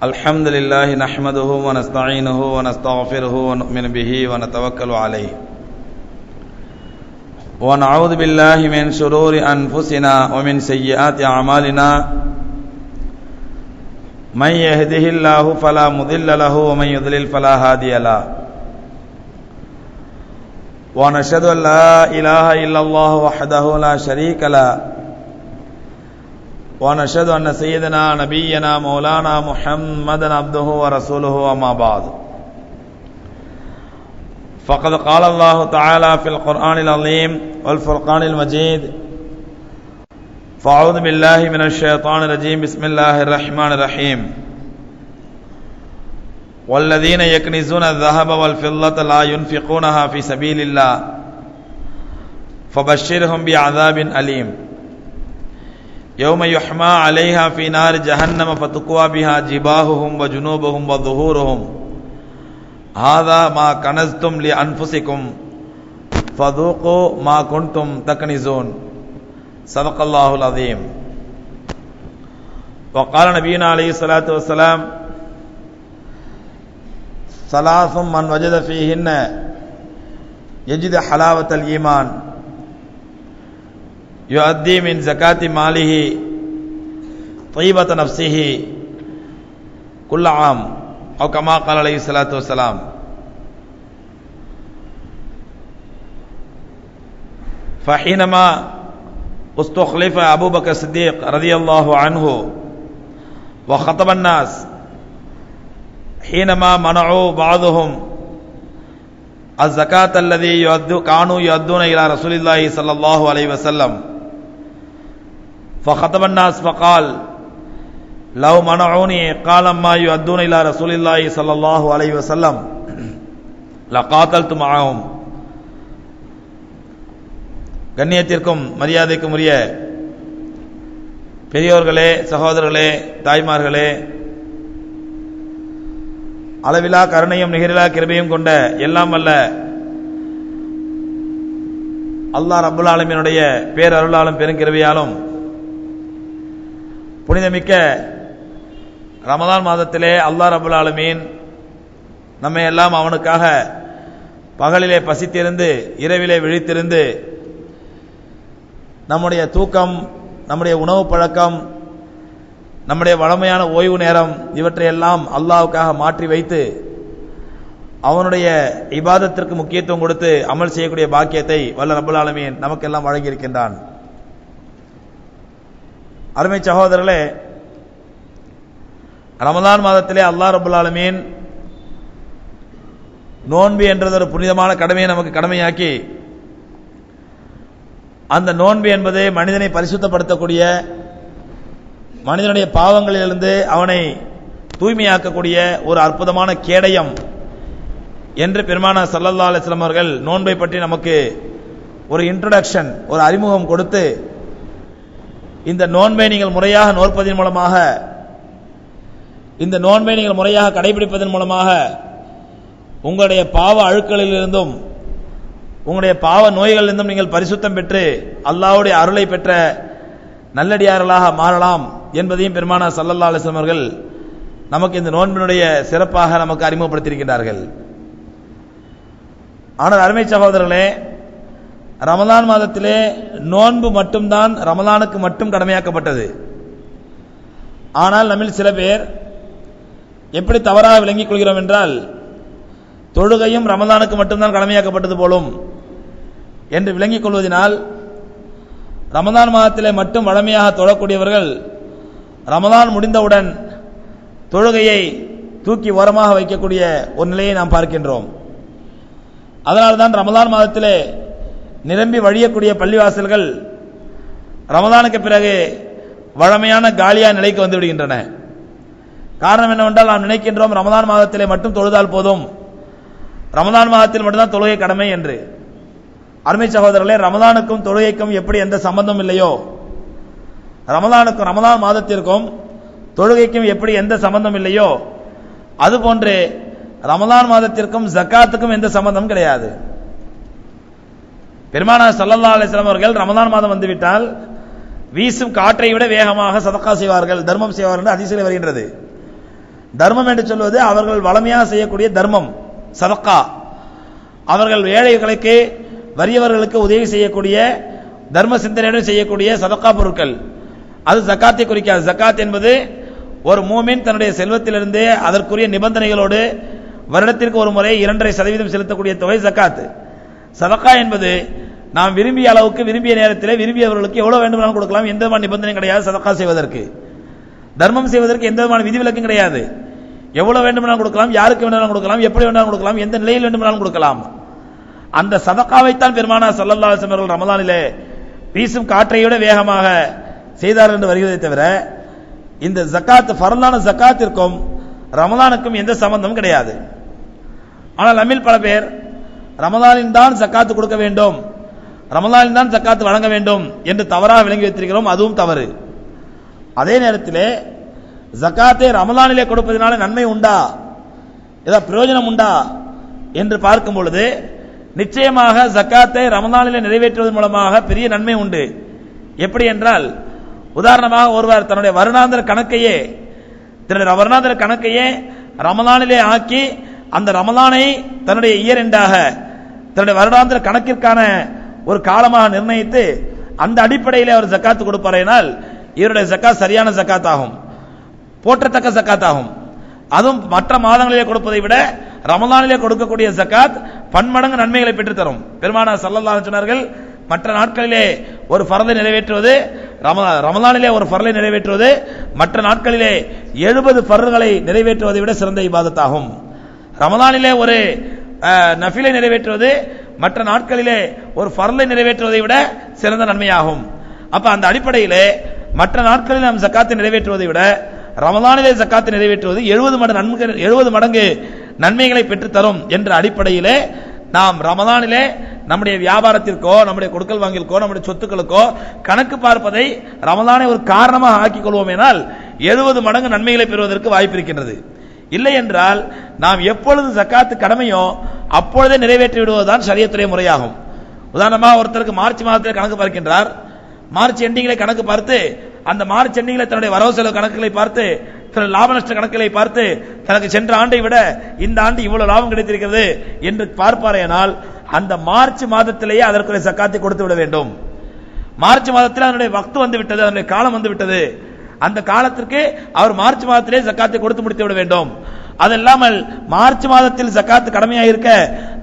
الحمد لله نحمده ونستعينه ونستغفره ونؤمن به ونتوكل عليه ونعوذ بالله من شرور أنفسنا ومن سيئات أعمالنا من يهده الله فلا مضل له ومن يضلل فلا هادي له ونشهد أن لا إله إلا الله وحده لا شريك له ونشهد أن سيدنا نبينا مولانا محمدا عبده ورسوله أما بعد فقد قال الله تعالى في القرآن العظيم والفرقان المجيد فأعوذ بالله من الشيطان الرجيم بسم الله الرحمن الرحيم والذين يكنزون الذهب والفضة لا ينفقونها في سبيل الله فبشرهم بعذاب أليم يوم يحمى عليها في نار جهنم فتقوى بها جباههم وجنوبهم وظهورهم هذا ما كنزتم لأنفسكم فذوقوا ما كنتم تكنزون صدق الله العظيم. وقال نبينا عليه الصلاة والسلام ثلاث من وجد فيهن يجد حلاوة الإيمان يؤدي من زكاة ماله طيبة نفسه كل عام أو كما قال عليه الصلاة والسلام. فحينما استخلف أبو بكر الصديق رضي الله عنه وخطب الناس حينما منعوا بعضهم الزكاة الذي كانوا يؤدون إلى رسول الله صلى الله عليه وسلم فخطب الناس فقال لو منعوني قال ما يؤدون إلى رسول الله صلى الله عليه وسلم لقاتلت معهم. கண்ணியத்திற்கும் மரியாதைக்கும் உரிய பெரியோர்களே, சகோதரர்களே, தாய்மார்களே, அளவிலா கருணையும் நிகரிலா கிருபையும் கொண்ட எல்லாம் வல்ல அல்லாஹ் ரப்புல் ஆலமீனுடைய பேரருளாலும் பெருங்கிருபையாலும் புனிதமிக்க ரமதான் மாதத்திலே அல்லாஹ் ரப்புல் ஆலமீன் நம்மை எல்லாம் அவனுக்காக பகலிலே பசித்திருந்து இரவிலே விழித்திருந்து நம்முடைய தூக்கம், நம்முடைய உணவு பழக்கம், நம்முடைய வளமையான ஓய்வு நேரம் இவற்றையெல்லாம் அல்லாஹ்வுக்காக மாற்றி வைத்து அவனுடைய இபாதத்திற்கு முக்கியத்துவம் கொடுத்து அமல் செய்யக்கூடிய பாக்கியத்தை வல்ல ரப்புல் ஆலமீன் நமக்கெல்லாம் வழங்கியிருக்கின்றான். அருமை சகோதரர்களே, ரமதான் மாதத்திலே அல்லாஹ் ரப்புல் ஆலமீன் நோன்பு என்றது ஒரு புனிதமான கடமையை நமக்கு கடமையாக்கி, அந்த நோன்பு என்பது மனிதனை பரிசுத்தப்படுத்தக்கூடிய, மனிதனுடைய பாவங்களிலிருந்து அவனை தூய்மையாக்கக்கூடிய ஒரு அற்புதமான கேடயம் என்று பெருமானார் ஸல்லல்லாஹு அலைஹி வஸல்லம் அவர்கள் நோன்பை பற்றி நமக்கு ஒரு இன்ட்ரோடக்ஷன், ஒரு அறிமுகம் கொடுத்து, இந்த நோன்பை நீங்கள் முறையாக நோற்பதன் மூலமாக, இந்த நோன்பை நீங்கள் முறையாக கடைபிடிப்பதன் மூலமாக உங்களுடைய பாவ அழுக்களிலிருந்தும் உங்களுடைய பாவ நோய்களிலிருந்தும் நீங்கள் பரிசுத்தம் பெற்று அல்லாஹ்வுடைய அருளை பெற்ற நல்லடியார்களாக மாறலாம் என்பதையும் பெருமானார் ஸல்லல்லாஹு அலைஹி வஸல்லம் அவர்கள் நமக்கு இந்த நோன்பினுடைய சிறப்பாக நமக்கு அறிமுகப்படுத்தியிருக்கிறார்கள். ஆனால் அருமை சகோதரர்களே, ரமதான் மாதத்திலே நோன்பு மட்டும்தான் ரமதானுக்கு மட்டும் கடமையாக்கப்பட்டது. ஆனால் நம்மில் சில பேர் எப்படி தவறாக விளங்கிக் கொள்கிறோம் என்றால், தொழுகையும் ரமதானுக்கு மட்டும்தான் கடமையாக்கப்பட்டது போலும் என்று விளங்கிக் கொள்வதனால் ரமதான் மாதத்திலே மட்டும் வழமையாக தொழக்கூடியவர்கள் ரமதான் முடிந்தவுடன் தொழுகையை தூக்கி ஓரமாக வைக்கக்கூடிய ஒரு நிலையை நாம் பார்க்கின்றோம். அதனால்தான் ரமதான் மாதத்திலே நிரம்பி வழியக்கூடிய பள்ளிவாசல்கள் ரமதானுக்கு பிறகு வழமையான காலியா நிலைக்கு வந்து விடுகின்றன. காரணம் என்னவென்றால், நாம் நினைக்கின்றோம் ரமதான் மாதத்திலே மட்டும் தொழுதால் போதும், ரமதான் மாதத்தில் மட்டும்தான் தொழுகை கடமை என்று. அருமை சகோதரர்களே, ரமதானுக்கும் தொழுகைக்கும் எப்படி எந்த சம்பந்தம் இல்லையோ, ரமதானுக்கும் ரமதான் மாதத்திற்கும் தொழுகைக்கும் எப்படி எந்த சம்பந்தம் இல்லையோ, அதுபோன்று ரமதான் மாதத்திற்கும் ஜக்காத்துக்கும் எந்த சம்பந்தம் கிடையாது. பெருமானார் ஸல்லல்லாஹு அலைஹி வஸல்லம் அவர்கள் ரமதான் மாதம் வந்துவிட்டால் வீசும் காற்றை விட வேகமாக சதக்கா செய்வார்கள், தர்மம் செய்வார்கள் என்று ஹதீஸிலே வருகின்றது. தர்மம் என்று சொல்வது அவர்கள் வளமையாக செய்யக்கூடிய தர்மம், சதக்கா. அவர்கள் ஏழைகளுக்கு வறியவர்களுக்கு உதவி செய்யக்கூடிய தர்ம சிந்தனையுடன் செய்யக்கூடிய சதக்கா பொருட்கள், அது ஜக்காத்தை குறிக்காது. ஜக்காத் என்பது ஒரு மூமின் தன்னுடைய செல்வத்திலிருந்து அதற்குரிய நிபந்தனைகளோடு வருடத்திற்கு ஒரு முறை 2.5% செலுத்தக்கூடிய தொகை ஜக்காத். சதக்கா என்பது நாம் விரும்பிய அளவுக்கு விரும்பிய நேரத்தில் விரும்பியவர்களுக்கு எவ்வளவு வேண்டுமானாலும் கொடுக்கலாம், எந்த விதமான நிபந்தனை கிடையாது. சதக்கா செய்வதற்கு, தர்மம் செய்வதற்கு எந்த விதமான விதிவிலக்கும் கிடையாது. எவ்வளவு வேண்டுமானாலும் கொடுக்கலாம், யாருக்கு வேண்டுமானாலும் கொடுக்கலாம், எப்படி வேண்டாலும் கொடுக்கலாம், எந்த நிலையில் வேண்டுமானாலும் கொடுக்கலாம். அந்த சதக்காவைத்தான் பெருமானார் ஸல்லல்லாஹு அலைஹி வஸல்லம் அவர்கள் ரமலானிலே வீசும் காற்றை விட வேகமாக செய்தார் என்று வருகிறதை தவிர இந்த ஜக்காத், ஃபர்லான ஜக்காத்திற்கும் ரமலானுக்கும் எந்த சம்பந்தமும் கிடையாது. ஆனால் நம்மில் பல பேர் ரமலானில் தான் ஜக்காத்து கொடுக்க வேண்டும், ரமலானில் தான் ஜக்காத்து வழங்க வேண்டும் என்று தவறாக விளங்கி வைத்திருக்கிறோம். அதுவும் தவறு. அதே நேரத்தில் ஜக்காத்தை ரமலானிலே கொடுப்பதனால நன்மை உண்டா, ஏதாவது பிரயோஜனம் உண்டா என்று பார்க்கும் பொழுது நிச்சயமாக ஜக்காத்தை ரமலானிலே நிறைவேற்றுவதன் மூலமாக பெரிய நன்மை உண்டு. எப்படி என்றால், உதாரணமாக ஒருவர் தன்னுடைய வருடாந்திர கணக்கையே ரமலானிலே ஆக்கி அந்த ரமலானை தன்னுடைய இயர் எண்டாக தன்னுடைய வருடாந்திர கணக்கிற்கான ஒரு காலமாக நிர்ணயித்து அந்த அடிப்படையில் அவர் ஜக்காத்து கொடுப்பாரைனால் இவருடைய ஜக்காத் சரியான ஜக்காத் ஆகும், போற்றத்தக்க ஜக்காத் ஆகும். அதுவும் மற்ற மாதங்களிலே கொடுப்பதை விட ரமலானிலே கொடுக்கக்கூடிய ஜக்காத் பன்மடங்கு நன்மைகளை பெற்றுத்தரும். பெருமானார் ஸல்லல்லாஹு அலைஹி சொன்னார்கள், மற்ற நாட்களிலே ஒரு ஃபர்லை நிறைவேற்றுவது, ரமலானிலே ஒரு ஃபர்லை நிறைவேற்றுவது மற்ற நாட்களிலே 70 ஃபர்களை நிறைவேற்றுவதை விட சிறந்த இபாதத்தாகும். ரமலானிலே ஒரு நஃபிலை நிறைவேற்றுவது மற்ற நாட்களிலே ஒரு ஃபர்லை நிறைவேற்றுவதை விட சிறந்த நன்மையாகும். அப்ப அந்த அடிப்படையிலே மற்ற நாட்களில் நாம் ஜக்காத்தை நிறைவேற்றுவதை விட ரமலானிலே ஜக்காத்தை நிறைவேற்றுவது 70 மடங்கு நன்மைகளை பெற்றுத்தரும் என்ற அடிப்படையிலே நாம் ரமலானிலே நம்முடைய வியாபாரத்திற்கோ நம்முடைய கொடுக்கல் வாங்கிற்கோ நம்முடைய சொத்துக்களுக்கோ கணக்கு பார்ப்பதை ரமலானை ஒரு காரணமாக ஆக்கிக் கொள்வோம் என்றால் 70 மடங்கு நன்மைகளை பெறுவதற்கு வாய்ப்பு இருக்கின்றது. இல்லை என்றால் நாம் எப்பொழுது ஜக்காத்து கடமையோ அப்பொழுதே நிறைவேற்றி விடுவதுதான் ஷரியத்துடைய முறையாகும். உதாரணமாக ஒருத்தருக்கு மார்ச் மாதத்தில் கணக்கு பார்க்கின்றார், மார்ச் எண்டிங்களை கணக்கு பார்த்து அந்த மார்ச் எண்டிங்களை தன்னுடைய வரவு செலவு கணக்குகளை பார்த்து தன்னுடைய லாப நஷ்ட கணக்குகளை பார்த்து தனக்கு சென்ற ஆண்டை விட இந்த ஆண்டு இவ்வளவு லாபம் கிடைத்திருக்கிறது என்று பார்ப்பாரேனால் அந்த மார்ச் மாதத்திலேயே அதற்குரிய ஜக்காத்தை கொடுத்து விட வேண்டும். மார்ச் மாதத்தில் அதனுடைய வக்து வந்து விட்டது, அதனுடைய காலம் வந்து விட்டது, அந்த காலத்திற்கு அவர் மார்ச் மாதத்திலே ஜக்காத்தை கொடுத்து முடித்து விட வேண்டும். அதல்லாமல் மார்ச் மாதத்தில் ஜக்காத்து கடமையாக இருக்க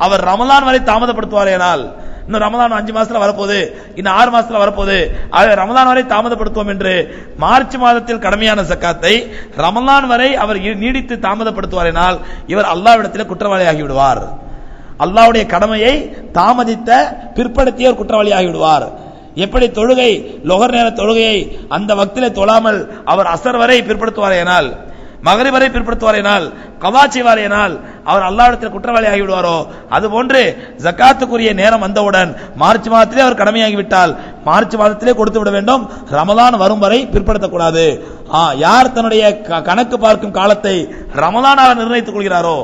அவர் ரமலான் வரை தாமதப்படுத்துவாரேனால், இன்னும் ரமலான் 5 மாசத்துல வரப்போகுது, இன்னும் 6 மாசத்துல வரப்போகுது, ரமலான் வரை தாமதப்படுத்துவோம் என்று மார்ச் மாதத்தில் கடமையான ஜக்காத்தை ரமலான் வரை அவர் நீடித்து தாமதப்படுத்துவாரேனால் இவர் அல்லாஹ்விடத்தில் குற்றவாளியாகி விடுவார். அல்லாஹ்வுடைய கடமையை தாமதித்த பிற்படுத்திய ஒரு குற்றவாளியாகி விடுவார். எப்படி தொழுகை லொஹர் நேர தொழுகையை அந்த வக்திலே தொழாமல் அவர் அசர் வரை பிற்படுத்துவாரேனால், மகரிப் வரை பிற்படுத்துவாரேனால், கவா செய்வாரேனால் அவர் அல்லாஹ்விடத்தில் குற்றவாளி ஆகிவிடுவாரோ அதுபோன்று ஜக்காத்துக்குரிய நேரம் வந்தவுடன் மார்ச் மாதத்திலே அவர் கடமையாகிவிட்டால் மார்ச் மாதத்திலே கொடுத்து விட வேண்டும், ரமலான் வரும் வரை பிற்படுத்தக்கூடாது. யார் தன்னுடைய கணக்கு பார்க்கும் காலத்தை ரமலானாக நிர்ணயித்துக் கொள்கிறாரோ,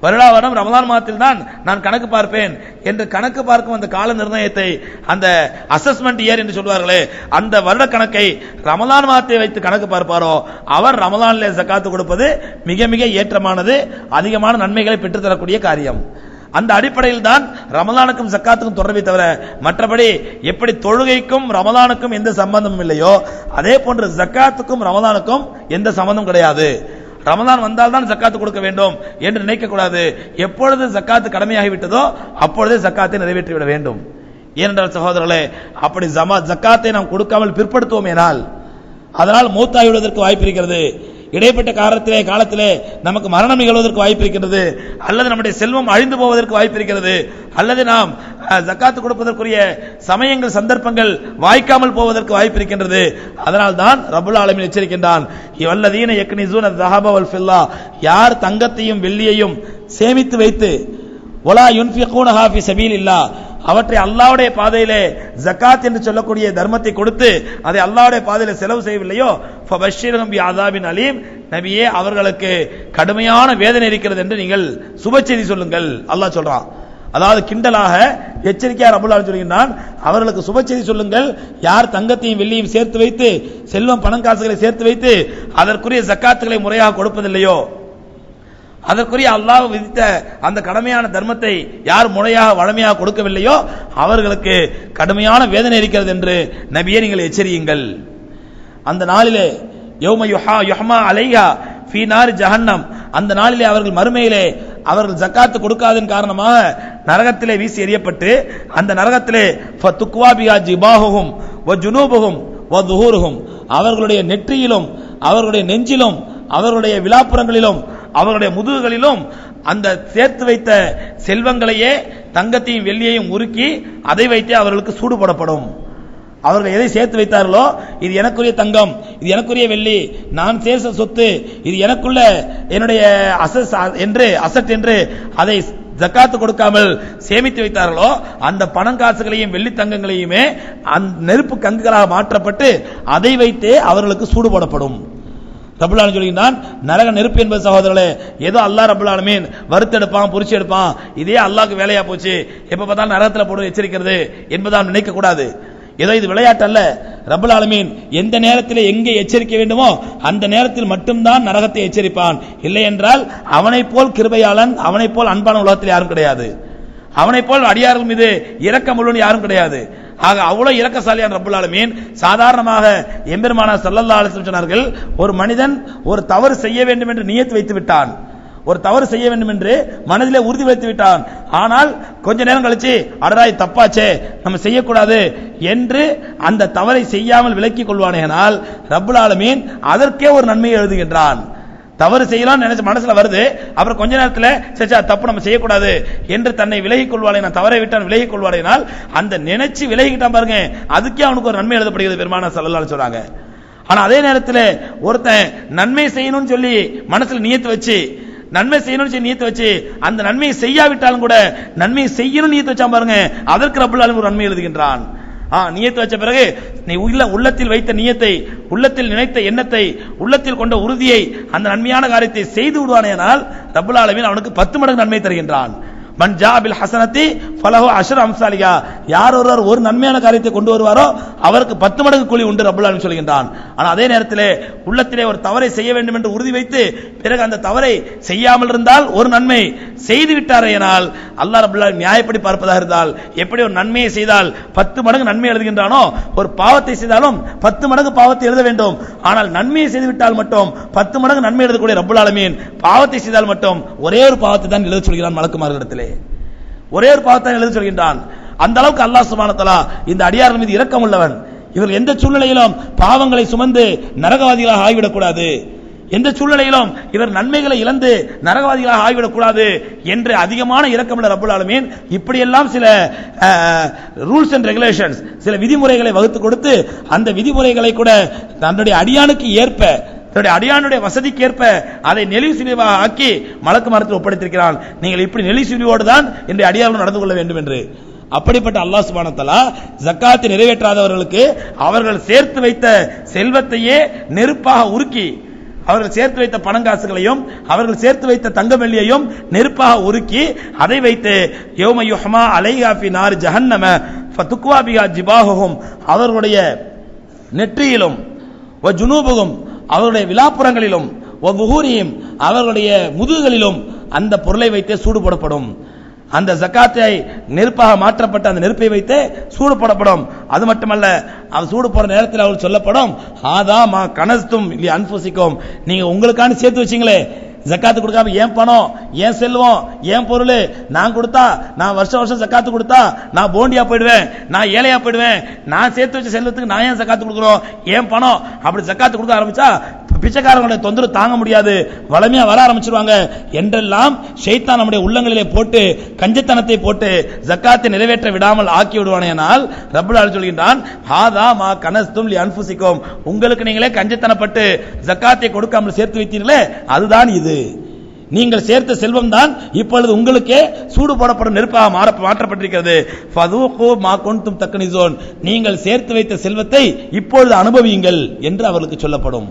வருடா வருடம் ரமலான் மாதத்தில் தான் நான் கணக்கு பார்ப்பேன் என்று கணக்கு பார்க்கும் அந்த கால நிர்ணயத்தை, அந்த அசஸ்மெண்ட் இயர் என்று சொல்வார்களே அந்த வருட கணக்கை ரமலான் மாதத்தை வைத்து கணக்கு பார்ப்பாரோ அவர் ரமலானிலே ஜக்காத்து கொடுப்பது மிக மிக ஏற்றமானது, அதிகமான நன்மைகளை பெற்றுத்தரக்கூடிய காரியம். அந்த அடிப்படையில் தான் ரமலானுக்கும் ஜக்காத்துக்கும் தொடர்பை தவிர மற்றபடி எப்படி தொழுகைக்கும் ரமலானுக்கும் எந்த சம்பந்தமும் இல்லையோ அதே போன்று ஜக்காத்துக்கும் ரமலானுக்கும் எந்த சம்பந்தமும் கிடையாது. ரமலான் வந்தால் தான் ஜக்காத்து கொடுக்க வேண்டும் என்று நினைக்க கூடாது. எப்பொழுது ஜக்காத்து கடமையாகிவிட்டதோ அப்பொழுதே ஜக்காத்தை நிறைவேற்றி விட வேண்டும். ஏனென்றால் சகோதரர்களே, அப்படி ஜக்காத்தை நாம் கொடுக்காமல் பிற்படுத்துவோமேனால் அதனால் மூத்தாகிவிடுவதற்கு வாய்ப்பு இருக்கிறது. இடைப்பட்ட காலத்திலே நமக்கு மரணம் நிகழ்வதற்கு வாய்ப்பு இருக்கிறது, அல்லது நம்முடைய செல்வம் அழிந்து போவதற்கு வாய்ப்பு இருக்கிறது, அல்லது நாம் ஜக்காத்து கொடுப்பதற்குரிய சமயங்கள் சந்தர்ப்பங்கள் வாய்க்காமல் போவதற்கு வாய்ப்பு இருக்கின்றது. அதனால் தான் ரப்புல் ஆலமீன் எச்சரிக்கின்றான், வல்லதீன யக்னிஸூன ذஹப வல் ஃபில்லா, யார் தங்கத்தையும் வெள்ளியையும் சேமித்து வைத்து வலா யுன்ஃபிகூனஹா ஃபீ ஸபீலில்லாஹ், அவற்றை அல்லாஹ்வுடைய பாதையிலே ஜகாத் என்று சொல்லக்கூடிய தர்மத்தை கொடுத்து அதை அல்லாஹ்வுடைய பாதையிலே செலவு செய்யவில்லையோ ஃபபஷ்ஷிர்ஹும் பிஅஸாபின் அலீம், நபியே அவர்களுக்கு கடுமையான வேதனை இருக்கிறது என்று நீங்கள் சுப செய்தி சொல்லுங்கள். அல்லாஹ் சொல்றான். அதாவது கிண்டலாக எச்சரிக்கையாக ரப்பல் ஆலமீன் சொல்கின்றான், அவர்களுக்கு சுப செய்தி சொல்லுங்கள், யார் தங்கத்தையும் வெள்ளியும் சேர்த்து வைத்து செல்வம் பணம் காசுகளை சேர்த்து வைத்து அதற்குரிய ஜக்காத்துகளை முறையாக கொடுப்பதில்லையோ, அதற்குரிய அல்லாஹ் விதித்த அந்த கடமையான தர்மத்தை யார் முறையாக வளமையாக கொடுக்கவில்லையோ அவர்களுக்கு கடுமையான வேதனை இருக்கிறது என்று நபியே நீங்கள் எச்சரியுங்கள். அந்த நாளிலே யௌம யுஹமா அலைஹா ஃபீ நாரி ஜஹன்னம், அந்த நாளிலே அவர்கள் மறுமையிலே அவர்கள் ஜக்காத்து கொடுக்காதன் காரணமாக நரகத்திலே வீசி எறியப்பட்டு அந்த நரகத்திலே ஃபதுக்வா பிஹா ஜிபாஹுஹும் வ ஜுனூபுஹும் வ துஹூருஹும், அவர்களுடைய நெற்றியிலும் அவர்களுடைய நெஞ்சிலும் அவர்களுடைய விலாப்புறங்களிலும் அவர்களுடைய முதுகுகளிலும் அந்த சேர்த்து வைத்த செல்வங்களையே தங்கத்தையும் வெள்ளியையும் உருக்கி அதை வைத்தே அவர்களுக்கு சூடு போடப்படும். அவர்கள் எதை சேர்த்து வைத்தார்களோ, இது எனக்குரிய தங்கம், இது எனக்குரிய வெள்ளி, நான் சேர்த்த சொத்து, இது எனக்குள்ள என்னுடைய அசட் என்று அதை ஜக்காத்து கொடுக்காமல் சேமித்து வைத்தார்களோ அந்த பணம் காசுகளையும் வெள்ளி தங்கங்களையுமே நெருப்பு கங்குகளாக மாற்றப்பட்டு அதை வைத்தே அவர்களுக்கு சூடு போடப்படும். ரப்பல் ஆலமீன் சொல்கிறான், நரக நெருப்பு என்பது சகோதரர்களே ஏதோ அல்லாஹ் ரப்பல் ஆலமீன் வறுத்தெடுப்பான் பொரிச்சு எடுப்பான், இதே அல்லாஹ்க்கு வேலையா போச்சு, எப்ப பார்த்தாலும் நரகத்தில் போட்டு எச்சரிக்கிறது என்பதை நினைக்க கூடாது. ஏதோ இது விளையாட்டு அல்ல. ரப்பல் ஆலமீன் எந்த நேரத்தில் எங்கே எச்சரிக்க வேண்டுமோ அந்த நேரத்தில் மட்டும்தான் நரகத்தை எச்சரிப்பான். இல்லை என்றால் அவனை போல் கிருபையாளன், அவனை போல் அன்பான உலகத்தில் யாரும் கிடையாது, அவனை போல் அடியார்கள் மீது இரக்கமுள்ளவன் யாரும் கிடையாது. ஆக அவ்வளவு இரக்கசாலியான ரப்பல் ஆலமீன் சாதாரணமாக எம்பெருமானார் ஸல்லல்லாஹு அலைஹி வஸல்லம் சொன்னார்கள், ஒரு மனிதன் ஒரு தவறு செய்ய வேண்டும் என்று நியத்து வைத்து விட்டான், ஒரு தவறு செய்ய வேண்டும் என்று மனதிலே உறுதி வைத்து விட்டான், ஆனால் கொஞ்ச நேரம் கழிச்சு அடராய் தப்பாச்சே நம்ம செய்யக்கூடாது என்று அந்த தவறை செய்யாமல் விலக்கிக் கொள்வானேனால் ரப்பல் ஆலமீன் அதற்கே ஒரு நன்மையை எழுதுகின்றான். தவறு செய்யலாம் நினைச்ச மனசுல வருது, அப்புறம் கொஞ்ச நேரத்தில் சச்சா தப்பு நம்ம செய்யக்கூடாது என்று தன்னை விலகிக் கொள்வானே, நான் தவறை விட்டான் விலகிக் கொள்வானேனால் அந்த நினைச்சு விலகிக்கிட்டான் பாருங்க, அதுக்கே அவனுக்கு ஒரு நன்மை எழுதப்படுகிறது பெருமானார் ஸல்லல்லாஹு அலைஹி சொல்றாங்க. ஆனா அதே நேரத்தில் ஒருத்தன் நன்மை செய்யணும்னு சொல்லி மனசுல நியத்து வச்சு நன்மை செய்யணும்னு நியத்து வச்சு அந்த நன்மையை செய்யாவிட்டாலும் கூட நன்மை செய்யணும் நியத்து வச்சா பாருங்க, அதற்கு ரப்பல் ஆலமீன் ஒரு நன்மை எழுதுகின்றான். நியத்து வச்ச பிறகு நீ உள்ளத்தில் வைத்த நியத்தை, உள்ளத்தில் நினைத்த எண்ணத்தை, உள்ளத்தில் கொண்ட உறுதியை, அந்த நன்மையான காரியத்தை செய்து விடுவானேனால் ரப்பல் ஆலமீன் அவனுக்கு 10 மடங்கு நன்மை தருகின்றான். மன் ஜா பில் ஹஸனத்தி ஃபலஹு அஷ்ரு அம்சாலிஹா, யார் ஒருவர் ஒரு நன்மையான காரியத்தை கொண்டு வருவாரோ அவருக்கு 10 மடங்கு கூலி உண்டு ரப்பல் ஆலமீன் சொல்கின்றான். ஆனால் அதே நேரத்தில் உள்ளத்திலே ஒரு தவறை செய்ய வேண்டும் என்று உறுதி வைத்து பிறகு அந்த தவறை செய்யாமல் இருந்தால் ஒரு நன்மை, செய்து விட்டாரேனால் அல்லாஹ் ரப்பல் ஆலமீன் நியாயப்படி பார்ப்பதாக இருந்தால் எப்படி ஒரு நன்மையை செய்தால் 10 மடங்கு நன்மை எழுதுகின்றானோ, ஒரு பாவத்தை செய்தாலும் 10 மடங்கு பாவத்தை எழுத வேண்டும். ஆனால் நன்மையை செய்து விட்டால் மட்டும் 10 மடங்கு நன்மை எழுதக்கூடிய ரப்பல் ஆலமீன் பாவத்தை செய்தால் மட்டும் ஒரே ஒரு பாவத்தை தான் எழுத சொல்கிறான் மலக்குமார்களிடத்திலே, ஒரே ஒரு பாவத்தை எழுத சொல்கின்றான். அந்த அளவுக்கு அல்லாஹ் சுப்ஹானஹு வ தஆலா இந்த அடியார்கள் மீது இரக்கம் உள்ளவன். இவர்கள் எந்த சூழ்நிலையிலும் பாவங்களை சுமந்து நரகவாதிகளாக ஆகிவிடக் கூடாது, எந்த சூழ்நிலையிலும் இவர் நன்மைகளை இழந்து நரகவாதிகளாக ஆகிவிடக் கூடாது என்று அதிகமான இரக்கமுள்ள ரப்பல் ஆலமீன் இப்படியெல்லாம் சில ரூல்ஸ் அண்ட் ரெகுலேஷன்ஸ், சில விதிமுறைகளை வகுத்து கொடுத்து அந்த விதிமுறைகளை கூட தன்னுடைய அடியானுக்கு ஏற்ப, தன்னுடைய அடியானுடைய வசதிக்கு ஏற்ப அதை நெளிவு சுழிவாக ஆக்கி மலக்கு மரத்தில் ஒப்படைத்திருக்கிறான். நீங்கள் இப்படி நெளிவு சுழிவோடு தான் என்னுடைய அடியார்கள் நடந்து கொள்ள வேண்டும் என்று. அப்படிப்பட்ட அல்லாஹ் சுப்ஹானஹு வ தஆலா ஜக்காத்தை நிறைவேற்றாதவர்களுக்கு அவர்கள் சேர்த்து வைத்த செல்வத்தையே நெருப்பாக உருக்கி, அவர்கள் சேர்த்து வைத்த பணங்காசுகளையும் அவர்கள் சேர்த்து வைத்த தங்க வெள்ளியையும் நெருப்பாக உருக்கி அதை வைத்து யௌம யுஹ்மா அலைஹா ஃபீ நாரி ஜஹன்னம ஃபதுக்வா பிஹா ஜிபாஹுஹும், அவர்களுடைய நெற்றியிலும் வ ஜுனூபுஹும், அவர்களுடைய விலாப்புறங்களிலும் வ வுஹூரிஹிம், அவர்களுடைய முதுகுகளிலும் அந்த பொருளை வைத்தே சூடு போடப்படும். அந்த ஜக்காத்தை நெருப்பாக மாற்றப்பட்ட அந்த நெருப்பை வைத்து சூடு போடப்படும். அது மட்டுமல்ல, அது சூடு போற நேரத்தில் அவர்கள் சொல்லப்படும், ஆதா மா கனஸ்தும் லி அன்ஃபுசிக்கும், நீங்க உங்களுக்கான சேர்த்து வச்சீங்களே ஜக்காத்து கொடுக்காம ஏன் பணம், ஏன் செல்வம், ஏன் பொருள் நான் கொடுத்தா, நான் வருஷம் வருஷம் ஜக்காத்து கொடுத்தா நான் போண்டியா போயிடுவேன், நான் ஏழையா போயிடுவேன், நான் சேர்த்து வச்ச செல்வத்துக்கு நான் ஏன் ஜக்காத்து கொடுக்குறோம், ஏன் பணம், அப்படி ஜக்காத்து கொடுக்க ஆரம்பிச்சா பிச்சைக்காரங்களுடைய தொந்தரவு தாங்க முடியாது, வளமையா வர ஆரம்பிச்சிருவாங்க என்றெல்லாம் ஷைத்தான் நம்முடைய உள்ளங்களிலே போட்டு கஞ்சத்தனத்தை போட்டு ஜக்காத்தை நிறைவேற்ற விடாமல் ஆக்கி விடுவானேனால் ரப்பல் ஆலமீன் சொல்கின்றான், ஹாதா மா கனஸ்தும் லி அன்ஃபுசிக்கும், உங்களுக்கு நீங்களே கஞ்சத்தனப்பட்டு ஜக்காத்தை கொடுக்காமல் சேர்த்து வைத்தீர்களே அதுதான் இது. நீங்கள் சேர்த்த செல்வம் தான் இப்பொழுது உங்களுக்கே சூடு போடப்படும் நெருப்பாக மாற்றப்பட்டிருக்கிறது. ஃபதூகு மா குன்தும் தக்னிசூன், நீங்கள் சேர்த்து வைத்த செல்வத்தை இப்பொழுது அனுபவியுங்கள் என்று அவர்களுக்கு சொல்லப்படும்.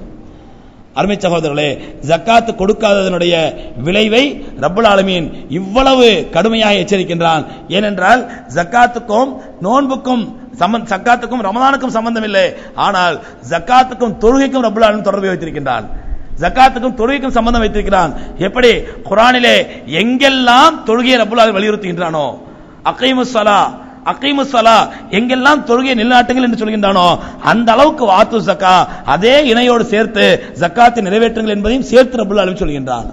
அருமை சகோதரர்களே, ஜக்காத் கொடுக்காததனுடைய விளைவை ரப்பல் ஆலமீன் இவ்வளவு கடுமையாக எச்சரிக்கின்றான். ஏனென்றால் ஜக்காத்துக்கும் நோன்புக்கும் ஜக்காத்துக்கும் ரமலானுக்கும் சம்பந்தம் இல்லை. ஆனால் ஜக்காத்துக்கும் தொழுகைக்கும் ரப்பல் ஆலமீன் தொடர்பு வைத்திருக்கின்றான். ஜக்காத்துக்கும் தொழுகைக்கும் சம்பந்தம் வைத்திருக்கிறான். எப்படி குர்ஆனிலே எங்கெல்லாம் தொழுகையை ரப்பல் ஆலமீன் வலியுறுத்துகின்றானோ, அகீமுஸ் ஸலா எங்கெல்லாம் தொழுகையை நிலைநாட்டுங்கள் என்று சொல்கின்றானோ அந்த அளவுக்கு வாத்து ஜக்கா அதே இணையோடு சேர்த்து ஜக்காத்தை நிறைவேற்றுங்கள் என்பதையும் சேர்த்து ரப்பல் ஆலமீன் சொல்கின்றான்.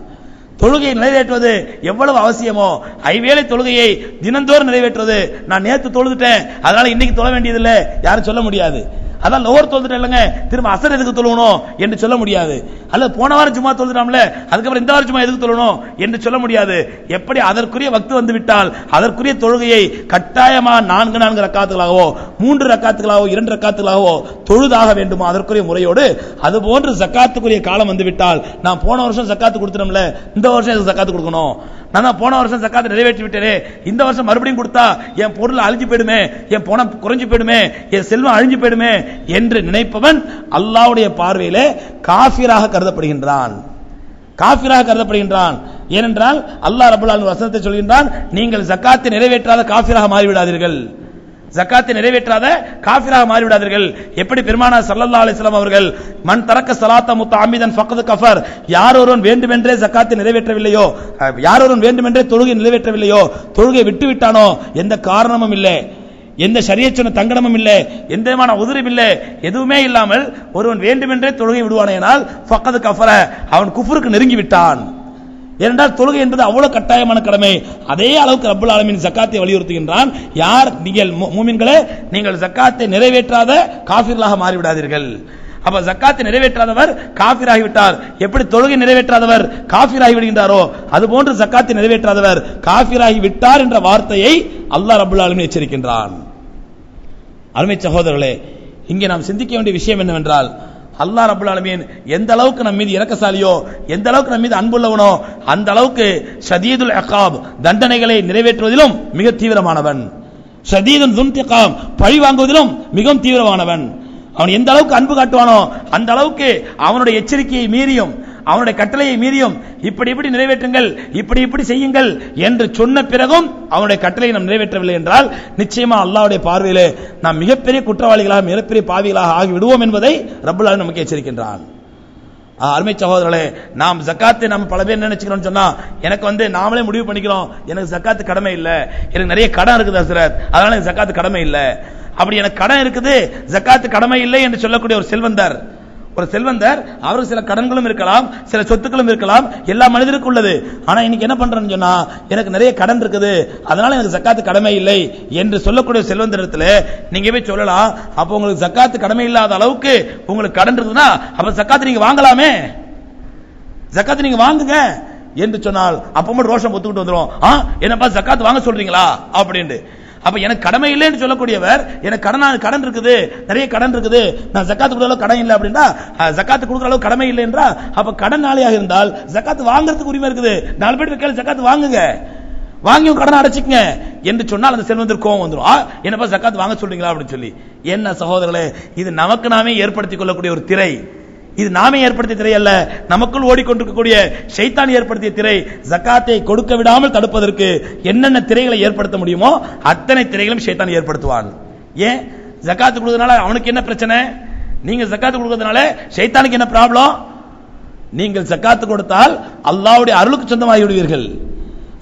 தொழுகையை நிறைவேற்றுவது எவ்வளவு அவசியமோ ஐவேளை தொழுகையை தினந்தோறும் நிறைவேற்றுவது. நான் நேற்று தொழுதுட்டேன் அதனால இன்னைக்கு தொழ வேண்டியதில்லை யாரும் சொல்ல முடியாது. அதான் லோவர் தொழுதுட்டேன் இல்லைங்க திரும்ப அசர் எதுக்கு தொழுவணும் என்று சொல்ல முடியாது. அல்ல போன வாரம் ஜும்மா தொழுதுட்டாம்ல அதுக்கப்புறம் இந்த வாரம் ஜும்மா எதுக்கு தொழணும் என்று சொல்ல முடியாது. எப்படி அதற்குரிய வக்து வந்து விட்டால் அதற்குரிய தொழுகையை கட்டாயமா 4 ரக்காத்துகளாகவோ 3 ரக்காத்துகளாகவோ 2 ரக்காத்துகளாகவோ தொழுதாக வேண்டுமோ அதற்குரிய முறையோடு அதுபோன்று ஜக்காத்துக்குரிய காலம் வந்து விட்டால் நான் போன வருஷம் ஜக்காத்து கொடுத்துட்டோம்ல இந்த வருஷம் எதுக்கு ஜக்காத்து கொடுக்கணும், நான் போன வருஷம் ஜக்காத்தை நிறைவேற்றி விட்டேனே இந்த வருஷம் மறுபடியும் கொடுத்தா என் பொருள் அழிஞ்சு போயிடுமே, என் பணம் குறைஞ்சு போயிடுமே, என் செல்வம் அழிஞ்சு போயிடுமே என்று நினைப்பவன் அல்லாஹ்வுடைய பார்வையிலே காஃபிராக கருதப்படுகின்றான். ஏனென்றால் அல்லாஹ் ரப்பல் ஆலமீன் வசனத்தை சொல்கின்றான், நீங்கள் ஜக்காத்தை நிறைவேற்றாத காஃபிராக மாறிவிடாதீர்கள். ஜக்காத்தை நிறைவேற்றாத காஃபிராக மாறிவிடாதீர்கள். எப்படி பெருமானார் ஸல்லல்லாஹு அலைஹி வஸல்லம் அவர்கள் மன் தரக்க ஸலாத்த முத்தஅம்மிதன் ஃபக்து கஃபர், யார் ஒருவன் வேண்டுமென்றே ஜக்காத்தை நிறைவேற்றவில்லையோ, யார் ஒருவன் வேண்டுமென்றே தொழுகை நிறைவேற்றவில்லையோ, தொழுகை விட்டு விட்டானோ, எந்த காரணமும் இல்லை, எந்த ஷரியத் சொன்ன தங்கடமும் இல்லை, எந்த விதமான உதுரும் இல்லை, எதுவுமே இல்லாமல் ஒருவன் வேண்டுமென்றே தொழுகை விடுவானேனால் ஃபக்து கஃபர, அவன் குஃப்ருக்கு நெருங்கி விட்டான். ஏனென்றால் தொழுகை என்பது அவ்வளவு கட்டாயமான கடமை. அதே அளவுக்கு ரப்பல் ஆலமீன் ஜக்காத்தை வலியுறுத்துகின்றான். யார் நீங்கள் மூமின்களே நீங்கள் ஜக்காத்தை நிறைவேற்றாத காஃபிர்களாக மாறிவிடாதீர்கள். அப்ப ஜக்காத்தை நிறைவேற்றாதவர் காஃபிராகிவிட்டார். எப்படி தொழுகை நிறைவேற்றாதவர் காஃபிராகி விடுகின்றாரோ அதுபோன்று ஜக்காத்தை நிறைவேற்றாதவர் காஃபிராகி விட்டார் என்ற வார்த்தையை அல்லாஹ் ரப்பல் ஆலமீன் எச்சரிக்கின்றான். அருமை சகோதரர்களே, இங்கே நாம் சிந்திக்க வேண்டிய விஷயம் என்னவென்றால் அல்லாஹ் ரப்பல் ஆலமீன் எந்த அளவுக்கு நம் மீது இரக்கசாலியோ எந்த அளவுக்கு நம் மீது அன்புள்ளவனோ அந்த அளவுக்கு ஷதீதுல் இகாப் தண்டனைகளை நிறைவேற்றுவதிலும் மிக தீவிரமானவன். ஷதீதுன் துன்திகாம் பழி வாங்குவதிலும் மிகவும் தீவிரமானவன். அவன் எந்த அளவுக்கு அன்பு காட்டுவானோ அந்த அளவுக்கு அவனுடைய எச்சரிக்கையை மீறியும் அவனுடைய கட்டளையை மீறியும் இப்படி இப்படி நிறைவேற்றுங்கள் இப்படி இப்படி செய்யுங்கள் என்று சொன்ன பிறகும் அவனுடைய கட்டளையை நாம் நிறைவேற்றவில்லை என்றால் நிச்சயமா அல்லாஹ்வுடைய பார்வையிலே நாம் மிகப்பெரிய குற்றவாளிகளாக மிகப்பெரிய பாவிகளாக ஆகி விடுவோம் என்பதை ரப்பல் ஆலமீன் நமக்கு எச்சரிக்கின்றான். அருமை சகோதரர்களே, நாம் ஜக்காத்தை நம்ம பல பேர் நினைச்சுக்கிறோம் சொன்னா எனக்கு நாமளே முடிவு பண்ணிக்கிறோம் எனக்கு ஜக்காத்து கடமை இல்ல, எனக்கு நிறைய கடன் இருக்குது ஹஸ்ரத் அதனால எனக்கு ஜக்காத்து கடமை இல்ல. அப்படி எனக்கு கடன் இருக்குது ஜக்காத்து கடமை இல்லை என்று சொல்லக்கூடிய ஒரு செல்வந்தர் அவருக்கு சில கடன்களும் இருக்கலாம் சில சொத்துக்களும் இருக்கலாம், எல்லா மனிதருக்கும் உள்ளது. ஆனா இன்னைக்கு என்ன பண்றேன்னு சொன்னா எனக்கு நிறைய கடன் இருக்குது அதனால எனக்கு ஜக்காத்து கடமை இல்லை என்று சொல்லக்கூடிய செல்வந்தரிடத்துல நீங்க போய் சொல்லலாம், அப்ப உங்களுக்கு ஜக்காத்து கடமை இல்லாத அளவுக்கு உங்களுக்கு கடன் இருக்குதுன்னா அப்ப ஜக்காத்து நீங்க வாங்கலாமே, ஜக்காத்து நீங்க வாங்குங்க என்று சொன்னால் அப்ப மட்டும் ரோஷம் ஒத்துக்கிட்டு வந்துரும். என்னப்பா ஜக்காத்து வாங்க சொல்றீங்களா அப்படின்னு. அப்ப எனக்கு கடமை இல்லைன்னு சொல்லக்கூடியவர் எனக்கு கடன் இருக்குது நிறைய கடன் இருக்குது நான் ஜக்காத்து கொடுக்கிற அளவு கடன் இல்லை அப்படின்னா ஜக்காத்து கொடுக்கிற அளவு கடமை இல்லை என்றா அப்ப கடன் நாளையாக இருந்தால் ஜக்காத்து வாங்குறதுக்கு உரிமை இருக்குது. 4 பேர் கேள்வி ஜக்காத்து வாங்குங்க வாங்கி கடன் அடைச்சிக்கங்க என்று சொன்னால் அந்த செல்வந்தர் கோவம் வந்துடும். என்னப்பா ஜக்காத்து வாங்க சொல்றீங்களா அப்படின்னு சொல்லி. என்ன சகோதரர்களே, இது நமக்கு நாமே ஏற்படுத்திக் கொள்ளக்கூடிய ஒரு திரை. இது நாமே ஏற்படுத்திய திரை அல்ல, நமக்குள் ஓடிக்கொண்டிருக்கக்கூடிய ஷைத்தான் ஏற்படுத்திய திரை. ஜக்காத்தை கொடுக்க விடாமல் தடுப்பதற்கு என்னென்ன திரைகளை ஏற்படுத்த முடியுமோ அத்தனை திரைகளும் ஷைத்தான் ஏற்படுத்துவான். ஏன் ஜக்காத்து கொடுக்கறதுனால அவனுக்கு என்ன பிரச்சனை? நீங்க ஜக்காத்து கொடுக்கறதுனால ஷைத்தானுக்கு என்ன ப்ராப்ளம்? நீங்கள் ஜக்காத்து கொடுத்தால் அல்லாஹ்வுடைய அருளுக்கு சொந்தமாகி விடுவீர்கள்,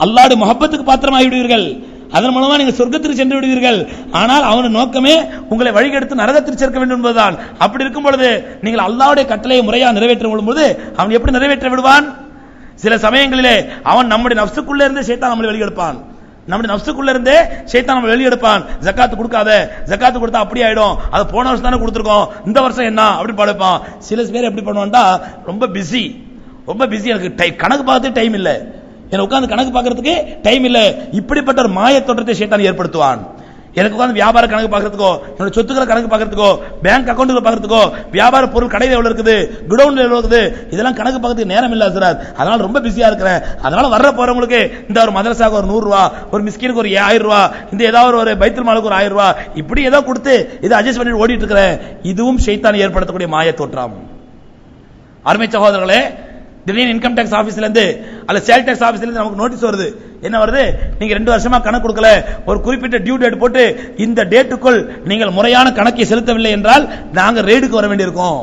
அல்லாஹ்வுடைய முஹப்பத்துக்கு பாத்திரமாகி விடுவீர்கள், அதன் மூலமா நீங்க சொர்க்கத்திற்கு சென்று விடுவீர்கள். ஆனால் அவன் நோக்கமே உங்களை வழிகெடுத்து நரகத்திற்கு சேர்க்க வேண்டும் என்பதுதான். அப்படி இருக்கும் பொழுது நீங்கள் அல்லாஹ்வுடைய கட்டளையை முறையாக நிறைவேற்ற போது அவன் எப்படி நிறைவேற்ற விடுவான்? சில சமயங்களிலே அவன் நம்முடைய நஃப்ஸுக்குள்ள இருந்து ஷைத்தான் நம்மளை வெளியெடுப்பான், நம்முடைய நஃப்ஸுக்குள்ள இருந்தே ஷைத்தான் நம்மளை வெளியெடுப்பான். ஜக்காத்து கொடுக்காத, ஜக்காத்து கொடுத்தா அப்படி ஆயிடும், அது போன வருஷம் தானே கொடுத்துருக்கோம் இந்த வருஷம் என்ன அப்படி படைப்பான். சில பேர் எப்படி பண்ணுவான்டா ரொம்ப பிஸி எனக்கு கணக்கு பார்த்து டைம் இல்லை, எனக்கு உட்கார்ந்து கணக்கு பார்க்கறதுக்கு டைம் இல்ல, இப்படிப்பட்ட ஒரு மாய தோற்றத்தை ஷைத்தான் ஏற்படுத்துவான். எனக்கு உட்கார்ந்து வியாபார கணக்கு பார்க்கறதுக்கோ என்னோட சொத்துக்களை கணக்கு பார்க்கறதுக்கோ பேங்க் அக்கௌண்ட்ல பார்க்கறதுக்கோ வியாபார பொருள் கடையில் எவ்வளவு இருக்குது குடவுன்ல எவ்வளவு இருக்குது இதெல்லாம் கணக்கு பார்க்கறதுக்கு நேரம் இல்ல சார், அதனால ரொம்ப பிஸியா இருக்கிறேன். அதனால வர்ற போறவங்களுக்கு இந்த ஒரு மதரசாவுக்கு ஒரு 100 ரூபாய், ஒரு மிஸ்கினுக்கு ஒரு 1000 ரூபாய், இந்த ஏதாவது ஒரு பைத்துல் மாலுக்கு ஒரு 1000 ரூபாய், இப்படி ஏதோ கொடுத்து இதை அட்ஜஸ்ட் பண்ணிட்டு ஓடிட்டு இருக்கிறேன். இதுவும் ஷைத்தான் ஏற்படுத்தக்கூடிய மாய தோற்றம். அருமை சகோதரர்களே, திடீர்னு இன்கம் டாக்ஸ் ஆபீஸ்ல இருந்து அல்ல சேல் டாக்ஸ் ஆபீஸ்ல இருந்து நமக்கு நோட்டீஸ் வருது. என்ன வருது? நீங்க 2 வருஷமா கணக்கு கொடுக்கல, ஒரு குறிப்பிட்ட டியூ டேட் போட்டு இந்த டேட்டுக்குள் நீங்கள் முறையான கணக்கை செலுத்தவில்லை என்றால் நாங்க ரெய்டுக்கு வர வேண்டியிருக்கும்.